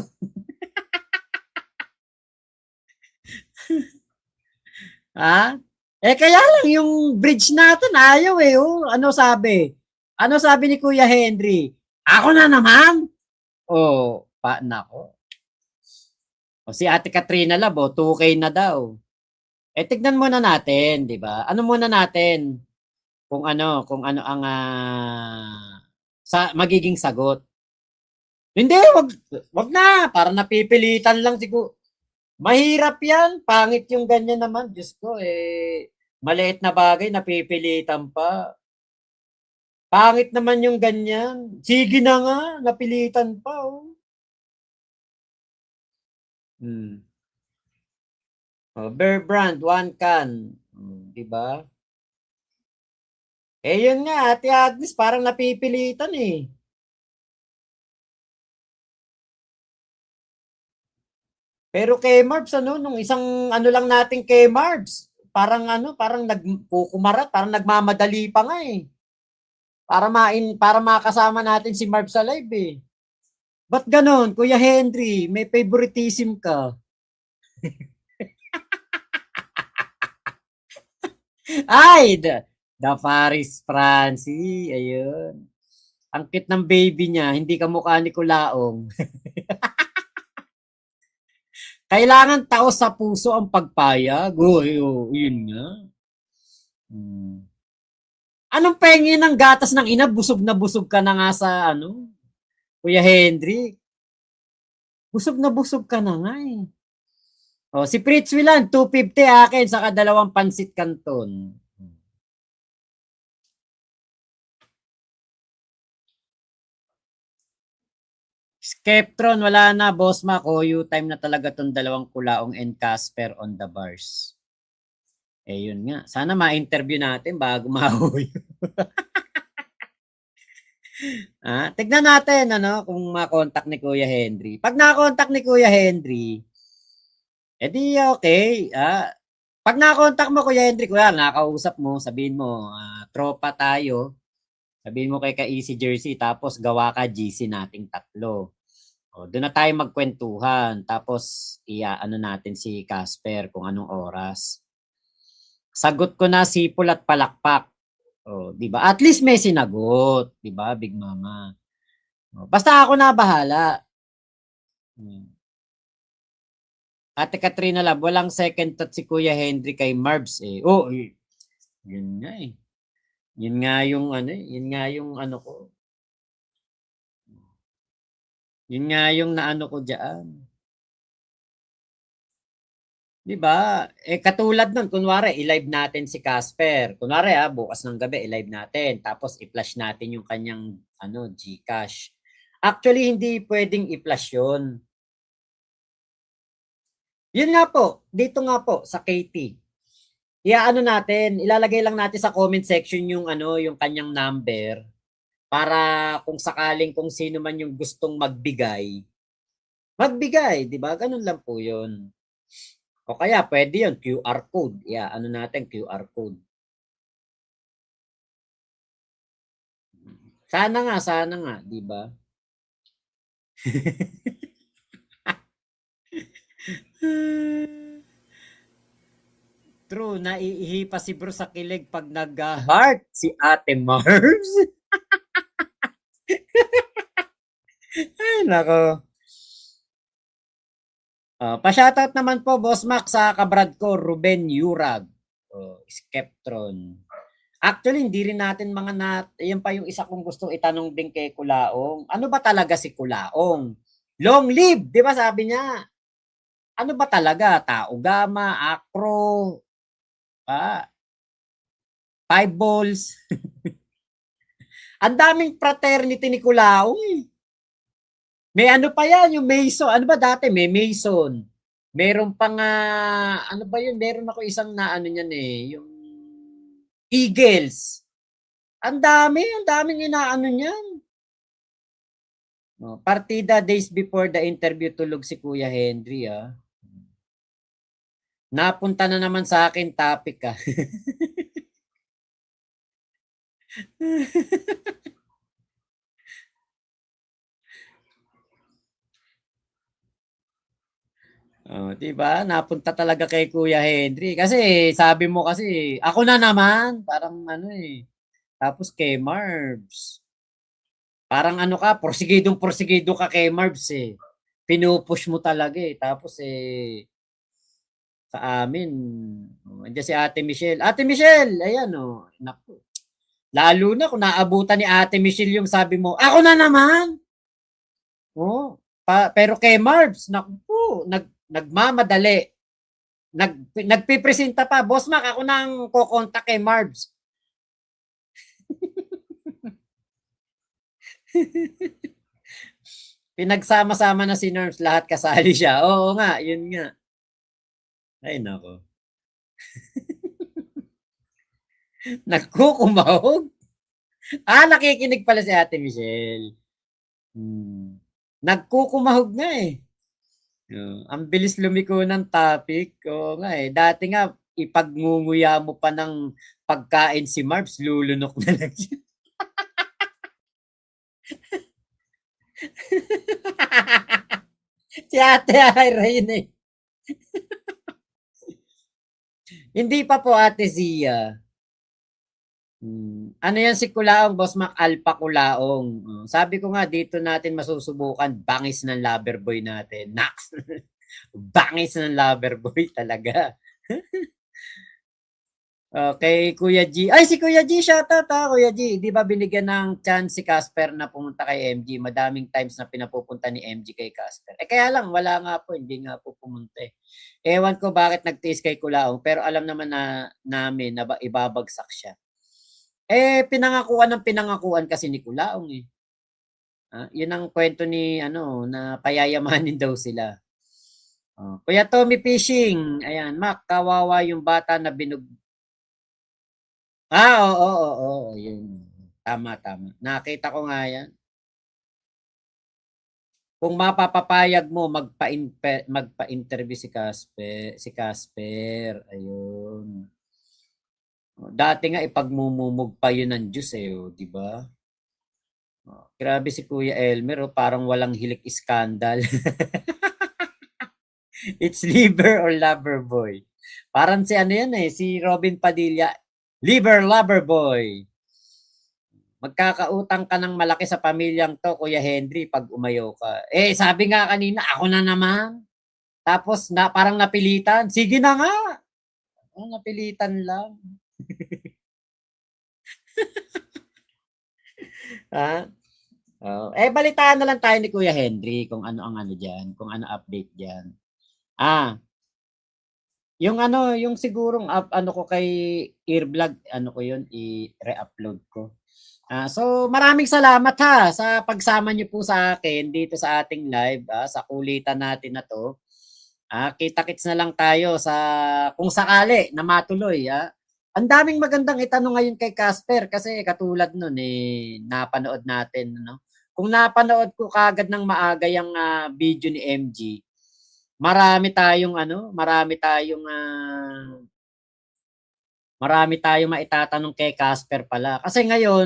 Kaya lang yung bridge natin ayaw Ano sabi? Ano sabi ni Kuya Henry? Ako na naman. Nako. Si Ate Katrina Lab 2K na daw. tignan muna natin, 'di ba? Ano muna natin kung ano ang sa magiging sagot. Hindi, wag na, para napipilitan lang siguro. Mahirap 'yan, pangit yung ganyan naman, Diyos ko maliit na bagay napipilitan pa. Pangit naman yung ganyan. Sige na nga, napilitan pa Bear Brand, 1 can. 'Di ba? Yun nga, Ate Agnes, parang napipilitan Pero kay Marbs, nung isang lang natin kay Marbs, parang nagkukumarat, parang nagmamadali pa nga Para makasama natin si Marbs sa live Ba't ganon, Kuya Henry? May favoritism ka. Ay, the Paris Francie. Ayun. Ang cute ng baby niya, hindi kamukha ni Kulaong. Kailangan tao sa puso ang pagpayag. Yun nga. Anong pengi ng gatas ng ina? Busog na busog ka na nga sa Kuya Henry. Busog na busog ka na nga si Fritz Wilan, 250 akin, saka 2 pansit canton. Skeptron, wala na, Boss Mac. OU time na talaga tong 2 Kulaong and Casper on the bars. Yun nga. Sana ma-interview natin bago ma-OU. Tignan natin kung ma-contact ni Kuya Henry. Pag na-contact ni Kuya Henry, di okay. Pag na-contact mo Kuya Henry, kuya, nakausap mo, sabihin mo, tropa tayo. Sabihin mo kay Ka-Easy Jersey, tapos gawa ka GC nating 3. Doon na tayo magkwentuhan. Tapos, natin si Casper kung anong oras. Sagot ko na sipol at palakpak. Di ba? At least may sinagot. Di ba, Big Mama? Basta ako na bahala. Ate Katrina Lab, walang second thought si Kuya Henry kay Marbs Yun nga Yun nga yung ko. Yun nga yung naano ko diyan. 'Di ba? Katulad nun, kunwari i-live natin si Casper. Kunwari bukas ng gabi i-live natin, tapos i-flash natin yung kanyang GCash. Actually hindi pwedeng i-flash 'yon. Yun nga po, dito nga po sa KT. Natin, ilalagay lang natin sa comment section yung yung kanyang number para kung sakaling kung sino man yung gustong magbigay, 'di ba? Ganun lang po 'yun. O kaya pwede 'yun, QR code. Natin QR code. Sana nga, 'di ba? True, naiihi pa si bro sa kilig pag nag-heart si Ate Marbs. Ay, nako. Pa-shoutout naman po, Boss Mac, sa kabrad ko, Ruben Yurag. Skeptron. Actually, hindi rin natin yan pa yung isa kong gustong itanong din kay Kulaong. Ano ba talaga si Kulaong? Long live, di ba sabi niya? Ano ba talaga? Tao Gama, Acro, 5 balls. Ang daming fraternity ni Kulaong May pa yan, yung Mason. Ano ba dati? May Mason. Meron pang, ano ba yun? Meron ako isang niyan yung Eagles. Ang daming inaano niyan. Partida days before the interview, tulog si Kuya Henry, Napunta na naman sa akin topic, diba? Napunta talaga kay Kuya Henry. Kasi sabi mo kasi, ako na naman. Parang Tapos kay Marbs. Parang porsigidong ka kay Marbs Pinupush mo talaga Tapos sa amin. Andiyan si Ate Michelle. Ate Michelle, ayan oh. Naku. Lalo na kung naabutan ni Ate Michelle yung sabi mo, ako na naman. Oh, pero kay Marbs, naku, nagmamadali. Nagpipresenta pa, Boss Mac, ako nang kokontak kay Marbs. Pinagsama-sama na si Norms, lahat kasali siya. Oo nga, yun nga. Ay, nako. Nagkukumahog? Nakikinig pala si Ate Michelle. Nagkukumahog nga eh. Ang bilis lumiko ng topic. Oo nga eh. Dati nga, ipagngunguya mo pa ng pagkain si Marbs, lulunok na lang siya. Si Ate Ira yun eh. Hindi pa po Ate Zia. Ano yan si Kulaong, Boss Mac? Alpha Kulaong. Sabi ko nga, dito natin masusubukan bangis ng lover boy natin. Nax! Bangis ng lover boy talaga. Okay, Kuya G. Ay, si Kuya G, shoutout ha, Kuya G. Di ba binigyan ng chance si Casper na pumunta kay MG? Madaming times na pinapupunta ni MG kay Casper. Kaya lang, wala nga po, hindi nga po pumunta eh. Ewan ko bakit nagtiis kay Kulaong, pero alam naman namin na ibabagsak siya. Pinangakuan kasi ni Kulaong eh. Yun ang kwento ni, na payayamanin daw sila. Kuya Tommy Fishing, ayan, Mac, kawawa yung bata na oo, yun. Tama. Nakita ko nga yan. Kung mapapapayag mo, magpa-interview si Casper. Ayun. Dati nga ipagmumumog pa yun ng Diyos eh, di ba? Grabe si Kuya Elmer, parang walang hilik iskandal. It's liver or lover boy. Parang si si Robin Padilla, liver lover boy. Magkakautang ka ng malaki sa pamilyang to, Kuya Henry, pag umayaw ka. Sabi nga kanina, ako na naman. Tapos parang napilitan. Sige na nga. Napilitan lang. Balitaan na lang tayo ni Kuya Henry kung ano ang diyan, kung ano update diyan. Yung sigurong ko kay Earblog, ko yun, i-re-upload ko. So maraming salamat ha sa pagsama niyo po sa akin dito sa ating live, sa kulitan natin na to. Kita-kits na lang tayo sa kung sakali na matuloy. Ang daming magandang itanong ngayon kay Casper kasi katulad nun napanood natin, Kung napanood ko kagad ng maaga yung video ni MG, marami tayong marami tayong maitatanong kay Casper pala. Kasi ngayon